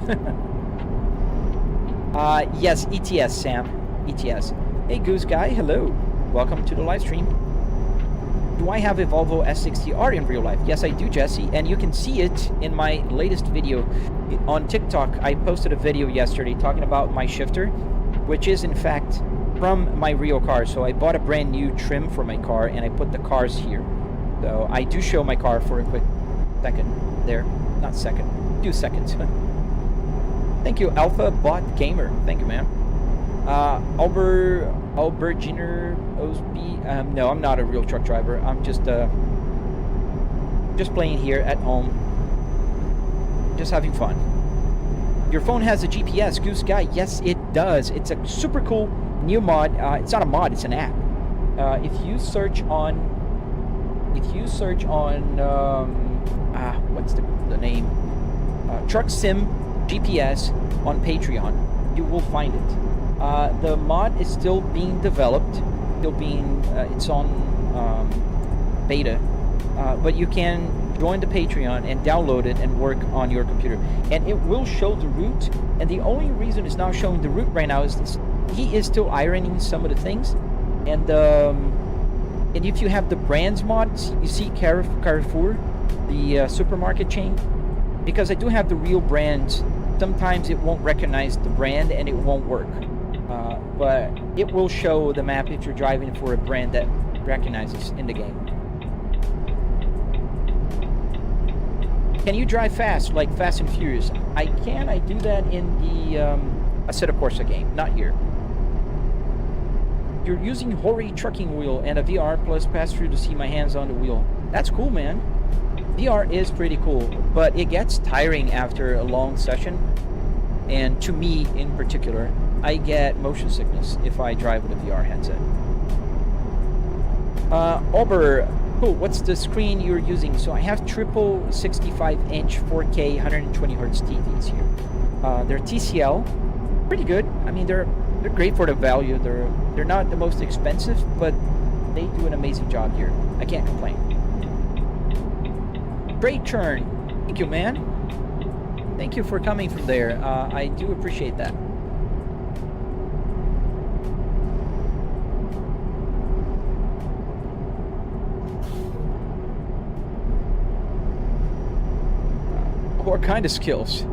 Yes, ETS, Sam. ETS. Hey, Goose Guy, hello. Welcome to the live stream. Do I have a Volvo S60R in real life? Yes, I do, Jesse, and you can see it in my latest video. On TikTok, I posted a video yesterday talking about my shifter, which is, in fact, from my real car. So I bought a brand new trim for my car, and I put the cars here. So I do show my car for a quick second there. Not second. 2 seconds. Thank you, Alpha Bot Gamer. Thank you, man. Alberginer Osby. No, I'm not a real truck driver. I'm just playing here at home. Just having fun. Your phone has a GPS, Goose Guy. Yes, it does. It's a super cool new mod. It's not a mod, it's an app. If you search on what's the name? Truck Sim GPS on Patreon, you will find it. The mod is still being developed, it's on beta, but you can join the Patreon and download it and work on your computer, and it will show the route. And the only reason it's not showing the route right now is he is still ironing some of the things, and if you have the brands mods, you see Carrefour, the supermarket chain, because I do have the real brands. Sometimes it won't recognize the brand and it won't work. But it will show the map if you're driving for a brand that recognizes in the game. Can you drive fast, like Fast and Furious? I can. I do that in the Assetto Corsa game, not here. You're using Hori trucking wheel and a VR plus pass-through to see my hands on the wheel. That's cool, man. VR is pretty cool, but it gets tiring after a long session. And to me, in particular, I get motion sickness if I drive with a VR headset. Ober, cool, what's the screen you're using? So I have triple 65-inch 4K 120Hz TVs here. They're TCL, pretty good. I mean, they're great for the value. They're not the most expensive, but they do an amazing job here. I can't complain. Great turn. Thank you, man. Thank you for coming from there. I do appreciate that. What kind of skills?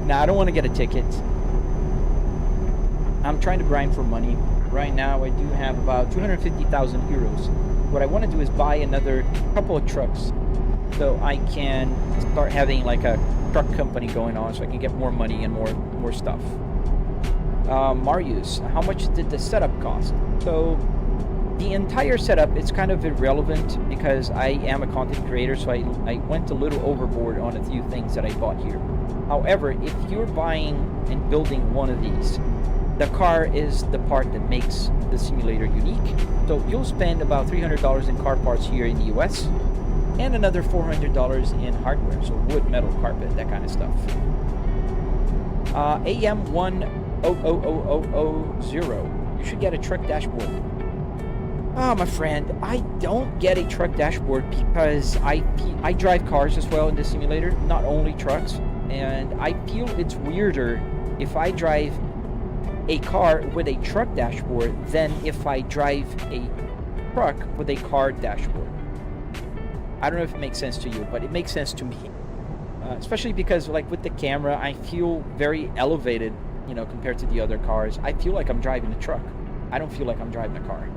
Nah, I don't want to get a ticket. I'm trying to grind for money. Right now, I do have about 250,000 euros. What I want to do is buy another couple of trucks so I can start having like a truck company going on so I can get more money and more stuff. Marius, how much did the setup cost? So the entire setup is kind of irrelevant because I am a content creator, so I went a little overboard on a few things that I bought here. However, if you're buying and building one of these, the car is the part that makes the simulator unique. So you'll spend about $300 in car parts here in the US and another $400 in hardware, so wood, metal, carpet, that kind of stuff. AM100000, you should get a truck dashboard. Oh, my friend, I don't get a truck dashboard because I drive cars as well in the simulator, not only trucks, and I feel it's weirder if I drive a car with a truck dashboard than if I drive a truck with a car dashboard. I don't know if it makes sense to you, but it makes sense to me. Especially because, like, with the camera, I feel very elevated, you know, compared to the other cars. I feel like I'm driving a truck. I don't feel like I'm driving a car.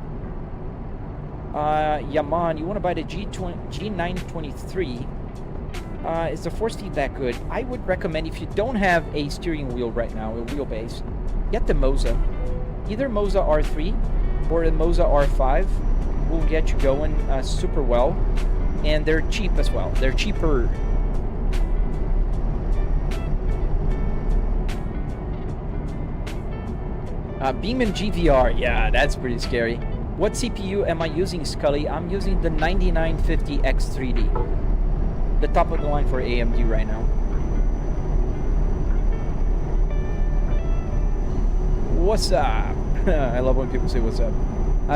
Yaman, you want to buy the G923? Is the force feedback good? I would recommend, if you don't have a steering wheel right now, a wheelbase, get the Moza. Either Moza R3 or the Moza R5 will get you going super well. And they're cheap as well. They're cheaper. Beeman GVR, yeah, that's pretty scary. What CPU am I using, Scully? I'm using the 9950X3D. The top of the line for AMD right now. What's up? I love when people say what's up.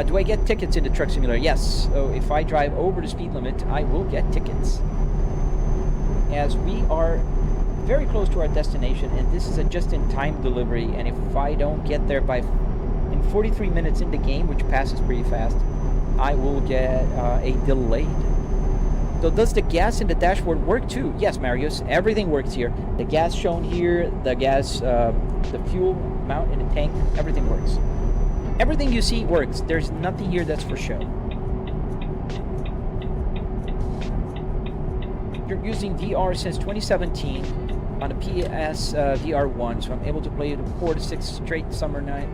Do I get tickets in the truck simulator? Yes. So if I drive over the speed limit, I will get tickets. As we are very close to our destination, and this is a just-in-time delivery, and if I don't get there in 43 minutes in the game, which passes pretty fast, I will get a delayed. So does the gas in the dashboard work too? Yes, Marius, everything works here. The gas shown here, the gas, the fuel amount in the tank, everything works. Everything you see works. There's nothing here that's for show. You're using VR since 2017 on a PS VR1, so I'm able to play it 4 to 6 straight summer night.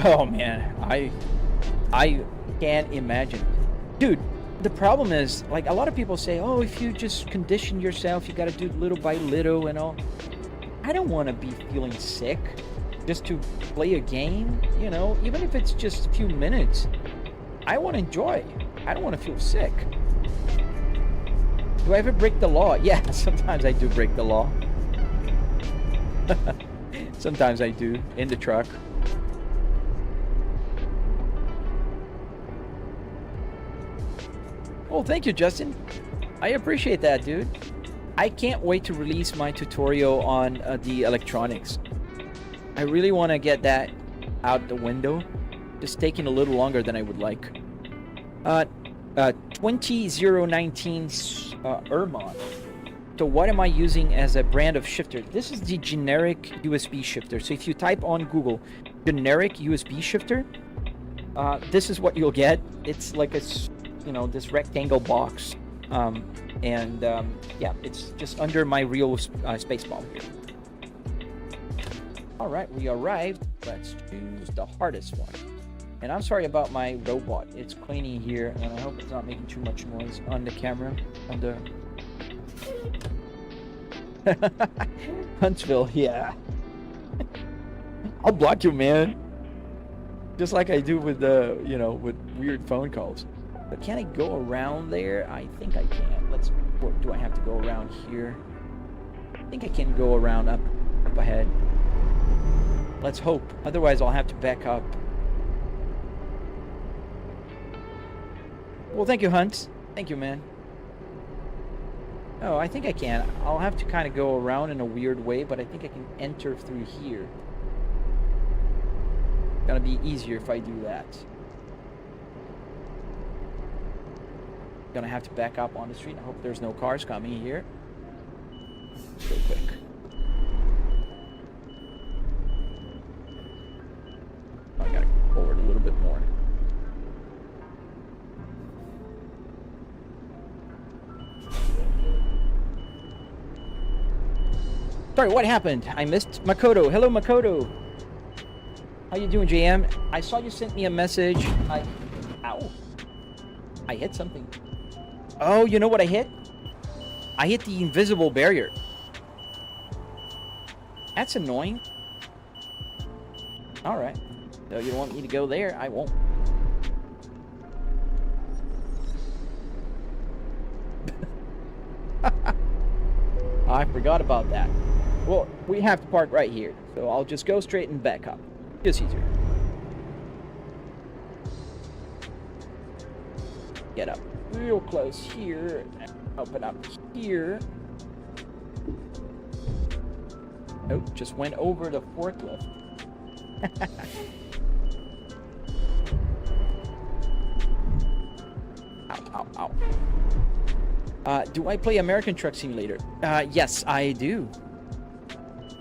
Oh man, I can't imagine. Dude, the problem is, like, a lot of people say, oh, if you just condition yourself, you gotta do little by little and all. I don't want to be feeling sick just to play a game, you know, even if it's just a few minutes. I want to enjoy. I don't want to feel sick. Do I ever break the law? Yeah, sometimes I do break the law. Sometimes I do, in the truck. Oh, thank you, Justin. I appreciate that, dude. I can't wait to release my tutorial on the electronics. I really want to get that out the window. Just taking a little longer than I would like. 20019 Ermon. So what am I using as a brand of shifter? This is the generic USB shifter. So if you type on Google generic USB shifter, this is what you'll get. It's like a, you know, this rectangle box Yeah, it's just under my real spacebar. All right, we arrived. Let's choose the hardest one. And I'm sorry about my robot. It's cleaning here, and I hope it's not making too much noise on the camera. On the Huntsville, yeah. I'll block you, man. Just like I do with the, with weird phone calls. But can I go around there? I think I can. Or do I have to go around here? I think I can go around up ahead. Let's hope. Otherwise, I'll have to back up. Well, thank you, Hunt. Thank you, man. Oh, I think I can. I'll have to kind of go around in a weird way, but I think I can enter through here. Gonna be easier if I do that. Gonna have to back up on the street. I hope there's no cars coming here. Real quick. I gotta go forward a little bit more. Sorry, what happened? I missed Makoto. Hello, Makoto. How you doing, JM? I saw you sent me a message. Ow. I hit something. Oh, you know what I hit? I hit the invisible barrier. That's annoying. All right. So you don't want me to go there? I won't. I forgot about that. Well, we have to park right here, so I'll just go straight and back up. Just easier. Get up real close here, and open up here. Nope, just went over the forklift. Ow, ow, ow. Do I play American Truck Simulator? Yes, I do.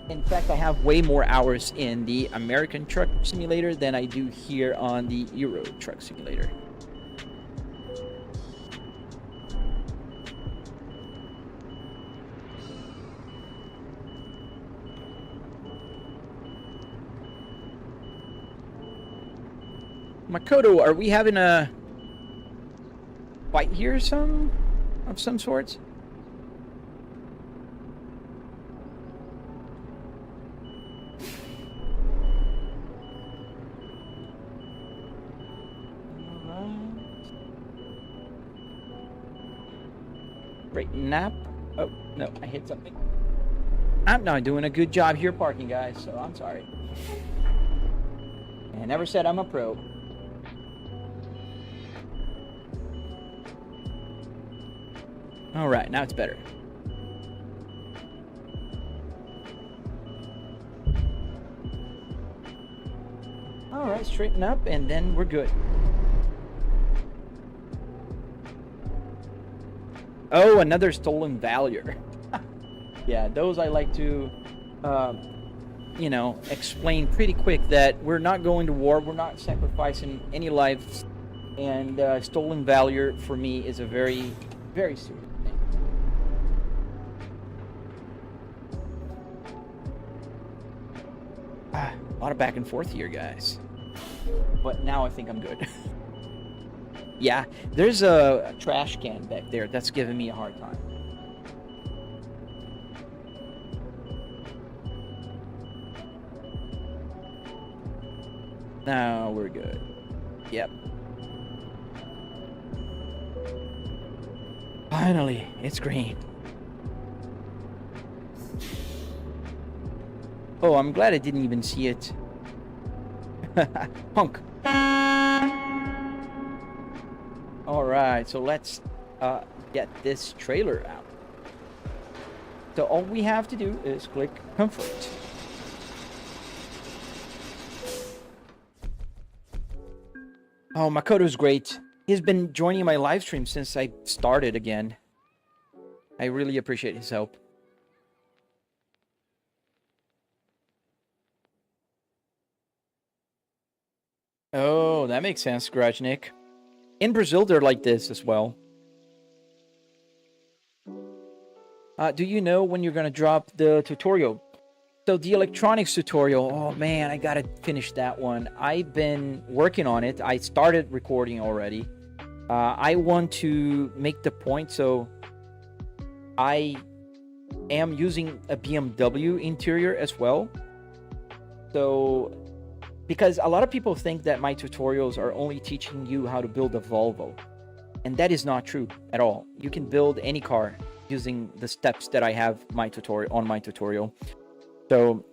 In fact, I have way more hours in the American Truck Simulator than I do here on the Euro Truck Simulator. Makoto, are we having a fight here of some sorts? Great nap. Oh, no, I hit something. I'm not doing a good job here parking, guys, so I'm sorry. I never said I'm a pro. All right, now it's better. All right, straighten up, and then we're good. Oh, another stolen valor. Yeah, those I like to, explain pretty quick that we're not going to war, we're not sacrificing any lives, and stolen valor for me is a very, very serious thing. A lot of back and forth here, guys. But now I think I'm good. Yeah, there's a trash can back there that's giving me a hard time. Now we're good. Yep. Finally, it's green. Oh, I'm glad I didn't even see it. Punk. Alright, so let's get this trailer out. So all we have to do is click comfort. Oh, Makoto's great. He's been joining my live stream since I started again. I really appreciate his help. Oh, that makes sense, Garage Nick. In Brazil, they're like this as well. Do you know when you're gonna drop the tutorial? So the electronics tutorial, oh man, I gotta finish that one. I've been working on it. I started recording already. I want to make the point, so I am using a BMW interior as well. So, because a lot of people think that my tutorials are only teaching you how to build a Volvo, and that is not true at all. You can build any car using the steps that I have my tutorial. So,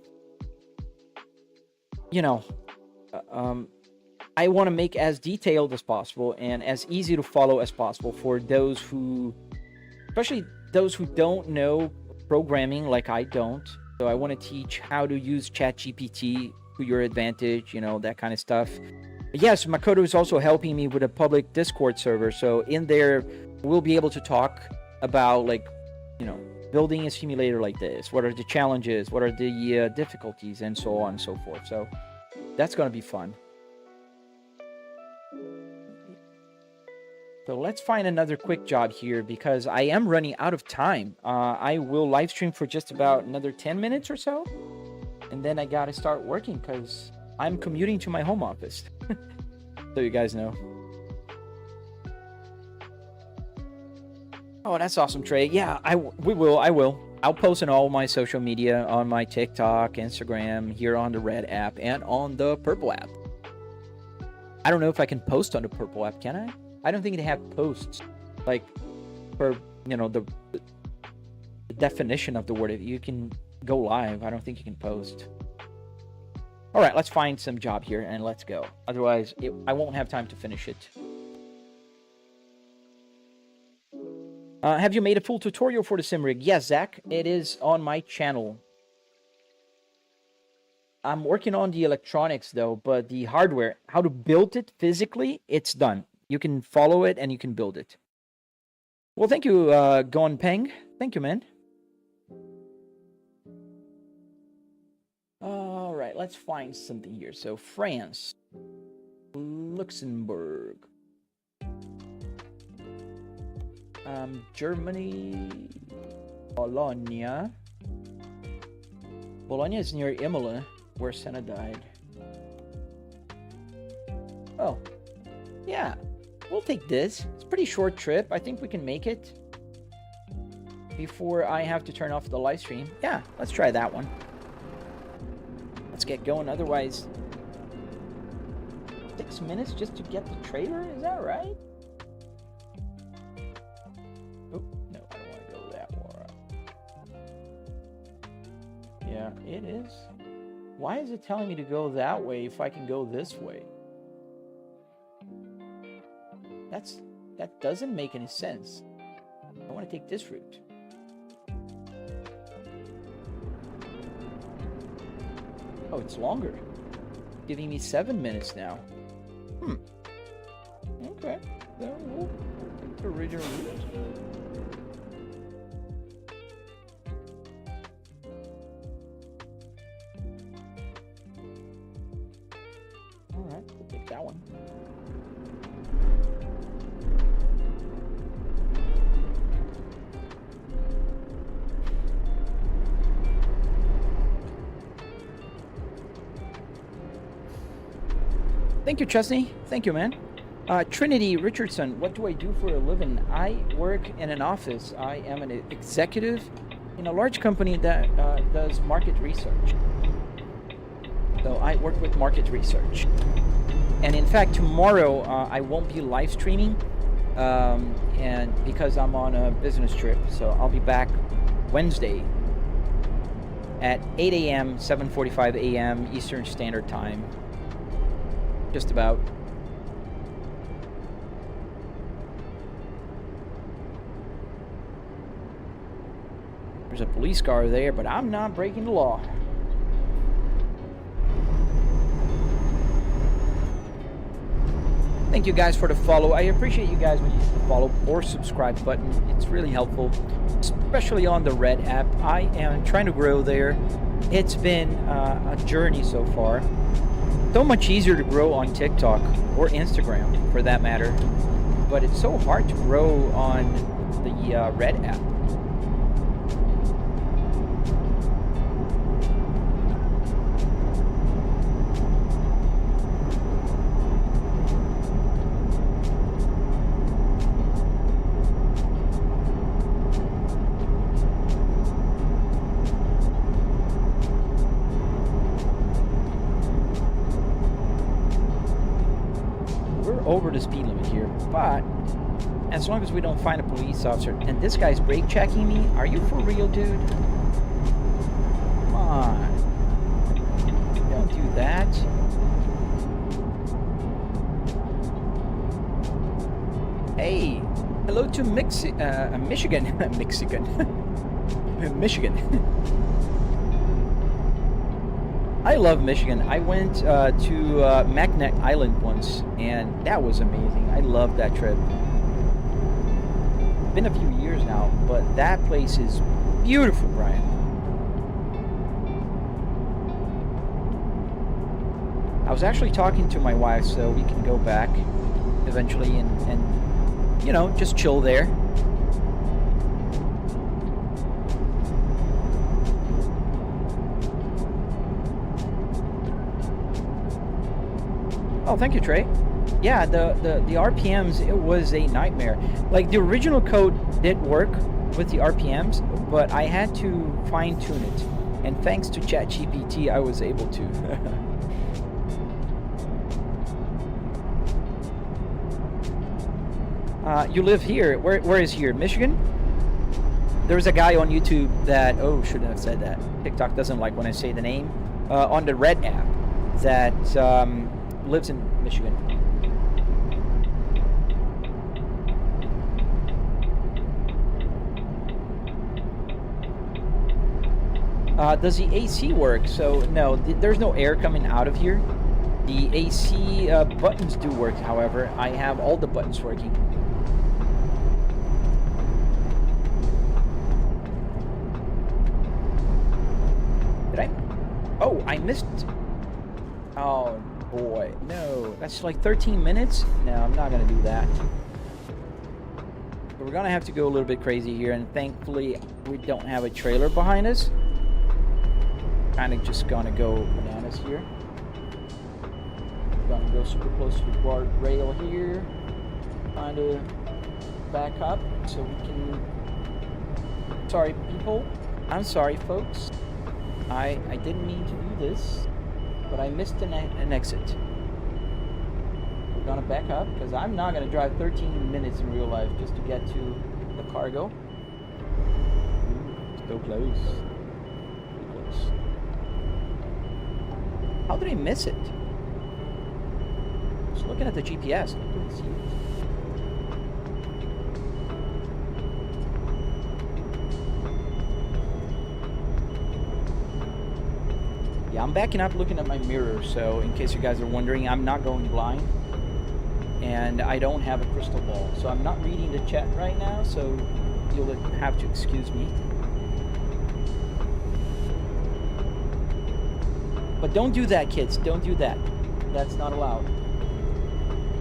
you know, I want to make as detailed as possible and as easy to follow as possible for those who, especially those who don't know programming like I don't. So I want to teach how to use ChatGPT to your advantage, that kind of stuff. But yes, Makoto is also helping me with a public Discord server. So in there, we'll be able to talk about building a simulator like this. What are the challenges? What are the difficulties, and so on and so forth. So that's going to be fun. So let's find another quick job here because I am running out of time. I will live stream for just about another 10 minutes or so. And then I got to start working because I'm commuting to my home office. So you guys know. Oh, that's awesome, Trey. Yeah, I will. I'll post on all my social media, on my TikTok, Instagram, here on the red app, and on the purple app. I don't know if I can post on the purple app, can I? I don't think they have posts, like, for, the definition of the word. If you can go live, I don't think you can post. All right, let's find some job here, and let's go. Otherwise, I won't have time to finish it. Have you made a full tutorial for the sim rig? Yes, Zach, it is on my channel. I'm working on the electronics though, but the hardware, how to build it physically, it's done. You can follow it and you can build it. Well, thank you, Gon Peng. Thank you, man. All right, let's find something here. So France, Luxembourg. Germany, Bologna. Bologna is near Imola, where Senna died. Oh, yeah, we'll take this. It's a pretty short trip. I think we can make it before I have to turn off the live stream. Yeah, let's try that one. Let's get going. Otherwise, 6 minutes just to get the trailer? Is that right? Oh, no, I don't want to go that way. Yeah, it is. Why is it telling me to go that way if I can go this way? That doesn't make any sense. I want to take this route. Oh, it's longer. Giving me 7 minutes now. Okay. Then we'll take the original route. Alright, we'll take that one. Thank you, Chesney. Thank you, man. Trinity Richardson, what do I do for a living? I work in an office. I am an executive in a large company that does market research. So I work with market research. And in fact, tomorrow I won't be live streaming and because I'm on a business trip. So I'll be back Wednesday at 8 a.m., 7:45 a.m. Eastern Standard Time. Just about. There's a police car there, but I'm not breaking the law. Thank you guys for the follow. I appreciate you guys when you hit the follow or subscribe button. It's really helpful, especially on the Red app. I am trying to grow there. It's been a journey so far. So much easier to grow on TikTok or Instagram for that matter, but it's so hard to grow on the Red app. the speed limit here. But as long as we don't find a police officer, and this guy's brake checking me, are you for real, dude? Come on. Don't do that. Hey, hello to Michigan. Michigan. I love Michigan. I went to Mackinac Island once, and that was amazing. I loved that trip. Been a few years now, but that place is beautiful, Brian. I was actually talking to my wife, so we can go back eventually and you know, just chill there. Oh, thank you, Trey. Yeah, the RPMs, it was a nightmare. Like, the original code did work with the RPMs, but I had to fine-tune it. And thanks to ChatGPT, I was able to. You live here. Where is here? Michigan? There's a guy on YouTube that... Oh, shouldn't have said that. TikTok doesn't like when I say the name. On the Red app that lives in Michigan. Does the AC work? So, no, there's no air coming out of here. The AC buttons do work, however. I have all the buttons working. Did I? Oh, I missed... Oh, boy. No. That's like 13 minutes? No, I'm not going to do that. But we're going to have to go a little bit crazy here, and thankfully we don't have a trailer behind us. Kind of just going to go bananas here. Going to go super close to the guardrail here. Trying to back up so we can... Sorry, people. I'm sorry, folks. I didn't mean to do this, but I missed an exit. We're gonna back up because I'm not gonna drive 13 minutes in real life just to get to the cargo. Ooh, so close. Pretty close. How did I miss it? Just looking at the GPS, I couldn't see it. Yeah, I'm backing up looking at my mirror, so in case you guys are wondering, I'm not going blind. And I don't have a crystal ball, so I'm not reading the chat right now, so you'll have to excuse me. But don't do that, kids. Don't do that. That's not allowed.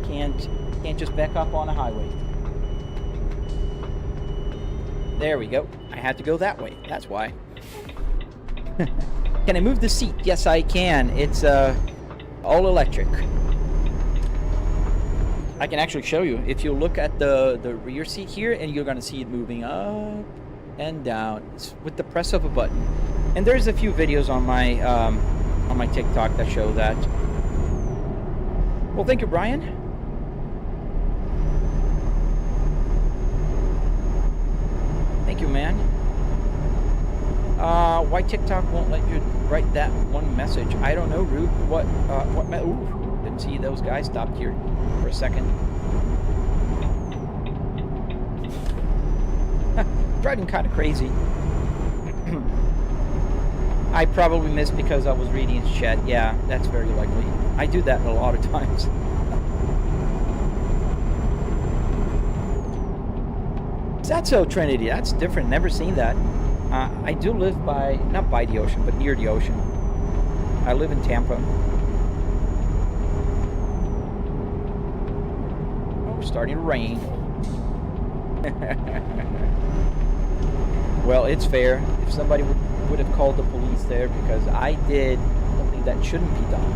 Can't just back up on a highway. There we go. I had to go that way. That's why. Can I move the seat? Yes, I can. It's all electric. I can actually show you. If you look at the rear seat here, and you're gonna see it moving up and down. It's with the press of a button. And there's a few videos on my TikTok that show that. Well, thank you, Brian. Thank you, man. Why TikTok won't let you write that one message? I don't know, Rube. Ooh, didn't see those guys stopped here for a second. Driving kind of crazy. I probably missed because I was reading his chat. Yeah, that's very likely. I do that a lot of times. That's so Trinity. That's different. Never seen that. I do live not by the ocean, but near the ocean. I live in Tampa. Oh, it's starting to rain. Well, it's fair. If somebody would have called the police there because I did something that shouldn't be done.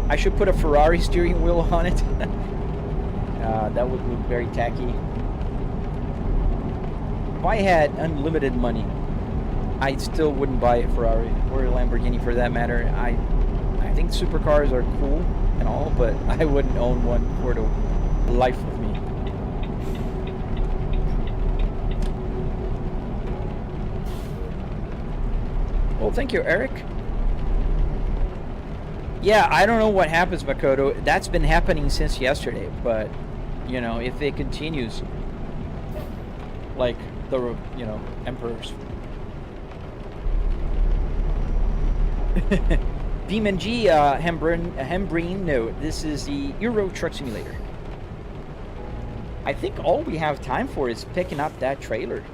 I should put a Ferrari steering wheel on it. That would look very tacky. If I had unlimited money, I still wouldn't buy a Ferrari or a Lamborghini for that matter. I think supercars are cool, and all, but I wouldn't own one for the life of me. Well, thank you, Eric. Yeah, I don't know what happens, Makoto. That's been happening since yesterday, but, you know, if it continues, like the, you know, emperors. Demon G, Hembreen, no, this is the Euro Truck Simulator. I think all we have time for is picking up that trailer.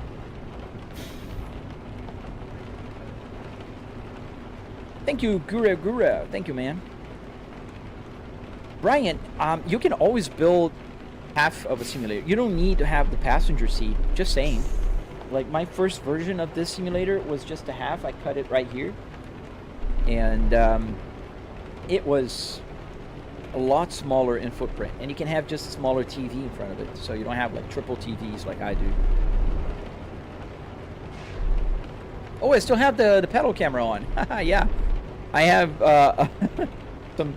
Thank you, Gura. Thank you, man. Brian, you can always build half of a simulator. You don't need to have the passenger seat. Just saying. Like, my first version of this simulator was just a half. I cut it right here. And it was a lot smaller in footprint. And you can have just a smaller TV in front of it. So you don't have, like, triple TVs like I do. Oh, I still have the pedal camera on. Yeah. I have some...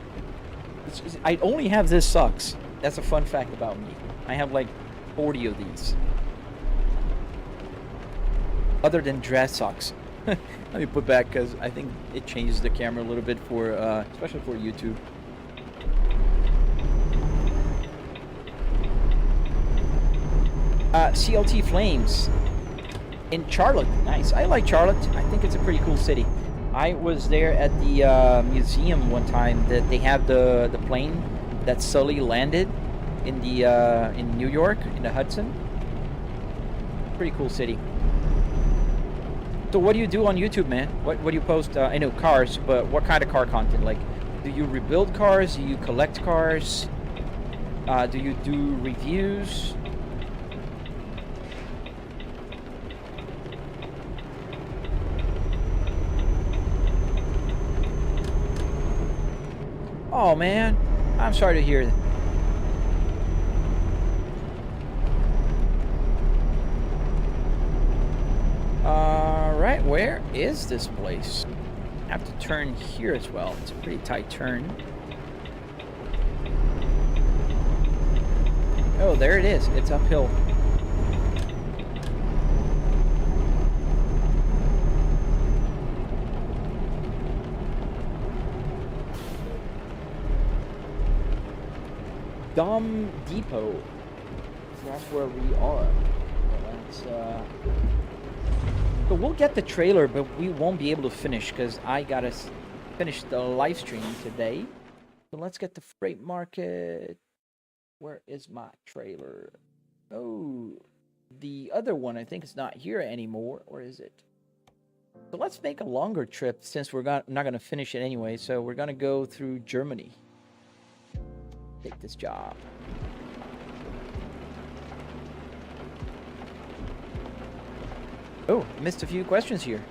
I only have this sucks. That's a fun fact about me. I have like 40 of these. Other than dress socks. Let me put back because I think it changes the camera a little bit for, especially for YouTube. CLT Flames in Charlotte. Nice. I like Charlotte. I think it's a pretty cool city. I was there at the museum one time that they have the plane that Sully landed in the in New York in the Hudson. Pretty cool city. So what do you do on YouTube, man? What do you post? I know cars, but what kind of car content? Like, do you rebuild cars? Do you collect cars? Do you do reviews? Oh man, I'm sorry to hear that. Alright, where is this place? I have to turn here as well. It's a pretty tight turn. Oh, there it is. It's uphill. Dom Depot. That's where we are. Let's, but we'll get the trailer, but we won't be able to finish because I gotta finish the live stream today. So let's get the freight market. Where is my trailer? Oh, the other one I think is not here anymore, or is it? So let's make a longer trip since we're not gonna finish it anyway. So we're gonna go through Germany. Take this job. Oh, missed a few questions here.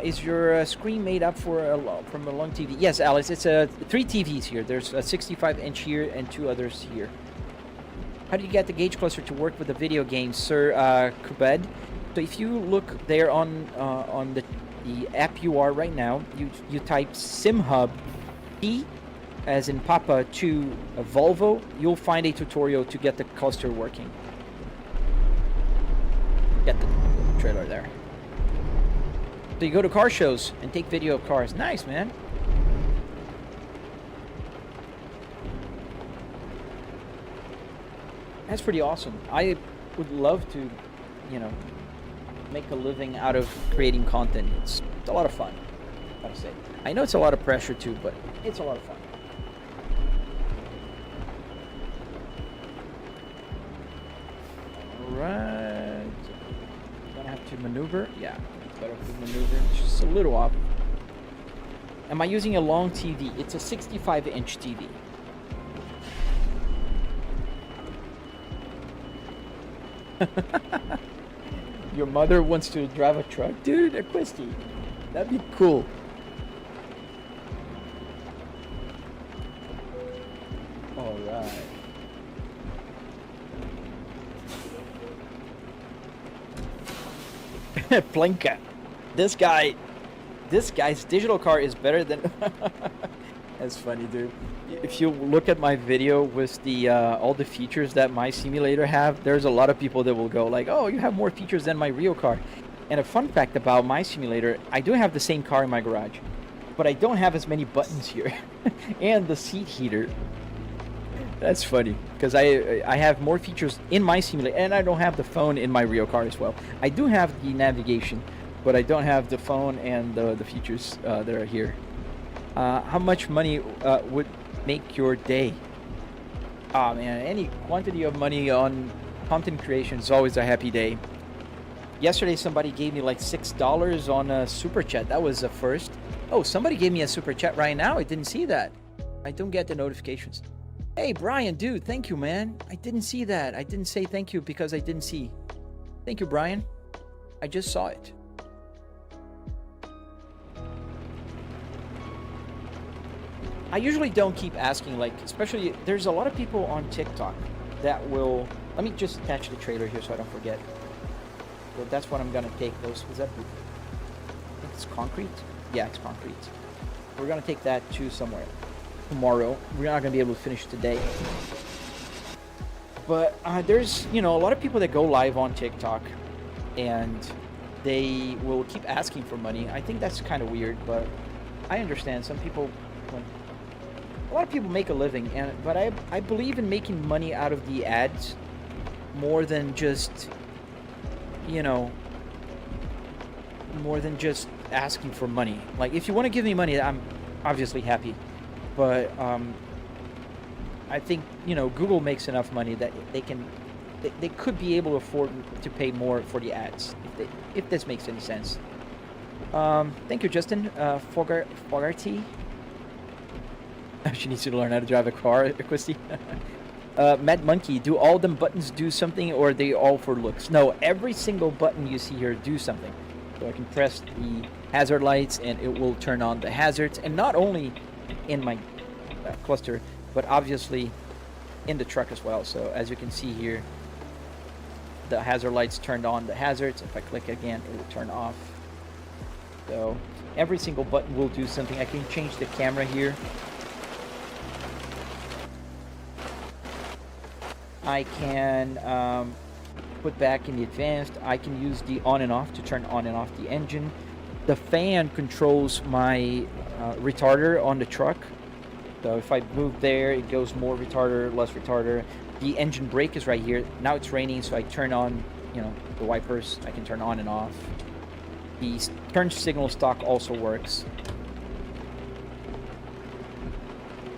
Is your screen made up for from a long TV? Yes, Alex. It's 3 TVs here. There's a 65-inch here and 2 others here. How do you get the gauge cluster to work with the video game, Sir Kubed? So if you look there on the app you are right now, you type SimHub P as in Papa to a Volvo, you'll find a tutorial to get the cluster working. Get the trailer there. So you go to car shows and take video of cars. Nice, man. That's pretty awesome. I would love to, you know, make a living out of creating content. It's a lot of fun, I gotta say. I know it's a lot of pressure too, but it's a lot of fun. Right. Gonna have to maneuver. Yeah, it's better to maneuver. It's just a little off. Am I using a long TV? It's a 65-inch TV. Your mother wants to drive a truck? Dude, a Christie. That'd be cool. Alright. Plinka. This guy's digital car is better than That's funny, dude. If you look at my video with the all the features that my simulator have, there's a lot of people that will go like, "Oh, you have more features than my real car." And a fun fact about my simulator, I do have the same car in my garage, but I don't have as many buttons here, and the seat heater. That's funny because I have more features in my simulator, and I don't have the phone in my real car as well. I do have the navigation, but I don't have the phone and the features that are here. How much money would make your day? Ah, man, any quantity of money on content creation is always a happy day. Yesterday, somebody gave me like $6 on a super chat. That was a first. Oh, somebody gave me a super chat right now. I didn't see that. I don't get the notifications. Hey, Brian, dude, thank you, man. I didn't see that. I didn't say thank you because I didn't see. Thank you, Brian. I just saw it. I usually don't keep asking, like, especially, there's a lot of people on TikTok that will, let me just attach the trailer here so I don't forget. So that's what I'm gonna take those, is that, I think it's concrete? Yeah, it's concrete. We're gonna take that to somewhere tomorrow. We're not gonna be able to finish today. But there's, you know, a lot of people that go live on TikTok and they will keep asking for money. I think that's kind of weird, but I understand some people, a lot of people make a living, but I believe in making money out of the ads more than just, you know, more than just asking for money. Like, if you want to give me money, I'm obviously happy, but I think, you know, Google makes enough money that they could be able to afford to pay more for the ads, if this makes any sense. Thank you, Justin. Fogarty. She needs to learn how to drive a car, Christy. Mad Monkey, do all them buttons do something, or are they all for looks? No, every single button you see here do something. So I can press the hazard lights and it will turn on the hazards, and not only in my cluster, but obviously in the truck as well. So as you can see here, the hazard lights turned on the hazards. If I click again, it will turn off. So every single button will do something. I can change the camera here. I can put back in the advanced. I can use the on and off to turn on and off the engine. The fan controls my retarder on the truck. So if I move there, it goes more retarder, less retarder. The engine brake is right here. Now it's raining, so I turn on, you know, the wipers. I can turn on and off. The turn signal stock also works.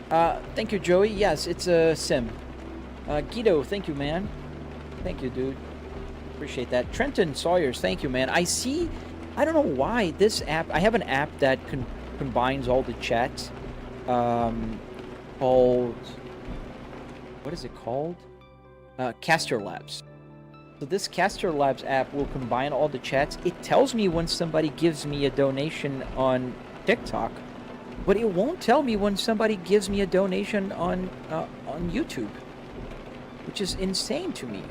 Thank you, Joey. Yes, it's a sim. Guido, thank you, man. Thank you, dude. Appreciate that. Trenton Sawyers, thank you, man. I see, I don't know why this app, I have an app that combines all the chats, called, what is it called? Caster Labs. So this Caster Labs app will combine all the chats. It tells me when somebody gives me a donation on TikTok, but it won't tell me when somebody gives me a donation on YouTube, which is insane to me.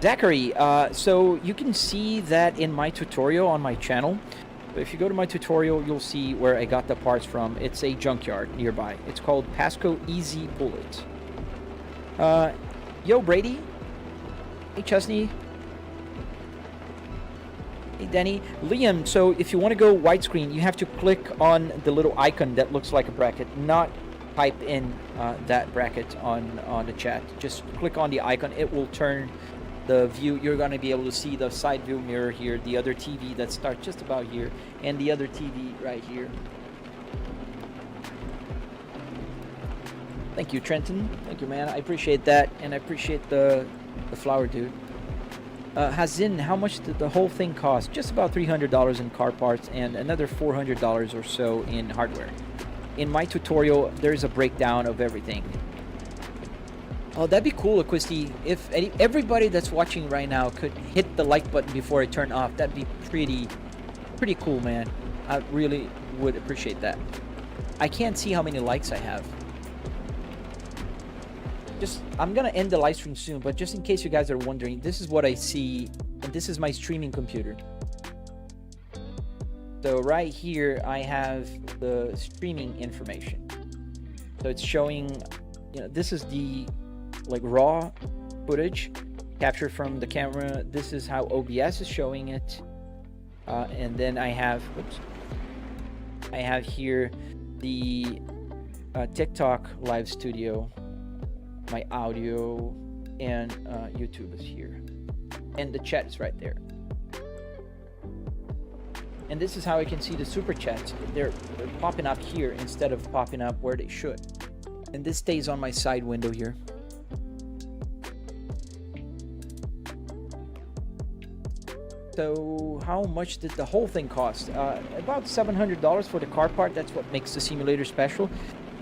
Zachary, so you can see that in my tutorial on my channel. If you go to my tutorial, you'll see where I got the parts from. It's a junkyard nearby. It's called Pasco Easy Bullet. Yo, Brady. Hey, Chesney. Hey, Denny. Liam, so if you want to go widescreen, you have to click on the little icon that looks like a bracket, not type in that bracket on the chat. Just click on the icon. It will turn the view. You're going to be able to see the side view mirror here, the other TV that starts just about here, and the other TV right here. Thank you, Trenton. Thank you, man. I appreciate that, and I appreciate the flower, dude. Hazin, how much did the whole thing cost? Just about $300 in car parts and another $400 or so in hardware. In my tutorial, there's a breakdown of everything. Oh, that'd be cool, Acquisti. If everybody that's watching right now could hit the like button before it turned off, that'd be pretty cool, man. I really would appreciate that. I can't see how many likes I have. I'm gonna end the live stream soon, but just in case you guys are wondering, this is what I see, and this is my streaming computer. So right here, I have the streaming information. So it's showing, this is the like raw footage captured from the camera. This is how OBS is showing it. And then I have, I have here the TikTok live studio, my audio, and YouTube is here. And the chat is right there. And this is how I can see the super chats. They're popping up here instead of popping up where they should. And this stays on my side window here. So how much did the whole thing cost? About $700 for the car part. That's what makes the simulator special.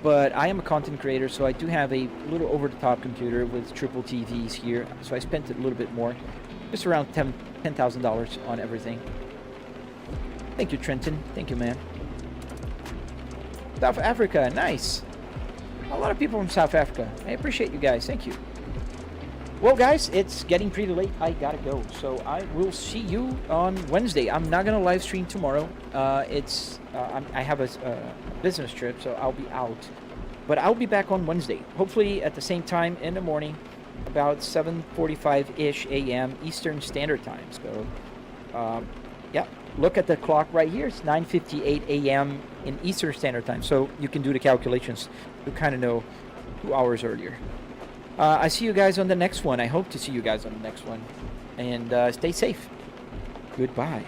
But I am a content creator, so I do have a little over-the-top computer with triple TVs here. So I spent a little bit more, just around $10,000 on everything. Thank you, Trenton. Thank you, man. South Africa, nice. A lot of people from South Africa. I appreciate you guys. Thank you. Well, guys, it's getting pretty late. I gotta go. So I will see you on Wednesday. I'm not gonna live stream tomorrow. I have a business trip, so I'll be out. But I'll be back on Wednesday. Hopefully at the same time in the morning, about 7:45-ish a.m. Eastern Standard Time. So, yeah. Look at the clock right here. It's 9:58 a.m. in Eastern Standard Time. So you can do the calculations to kind of know 2 hours earlier. I see you guys on the next one. I hope to see you guys on the next one. And stay safe. Goodbye.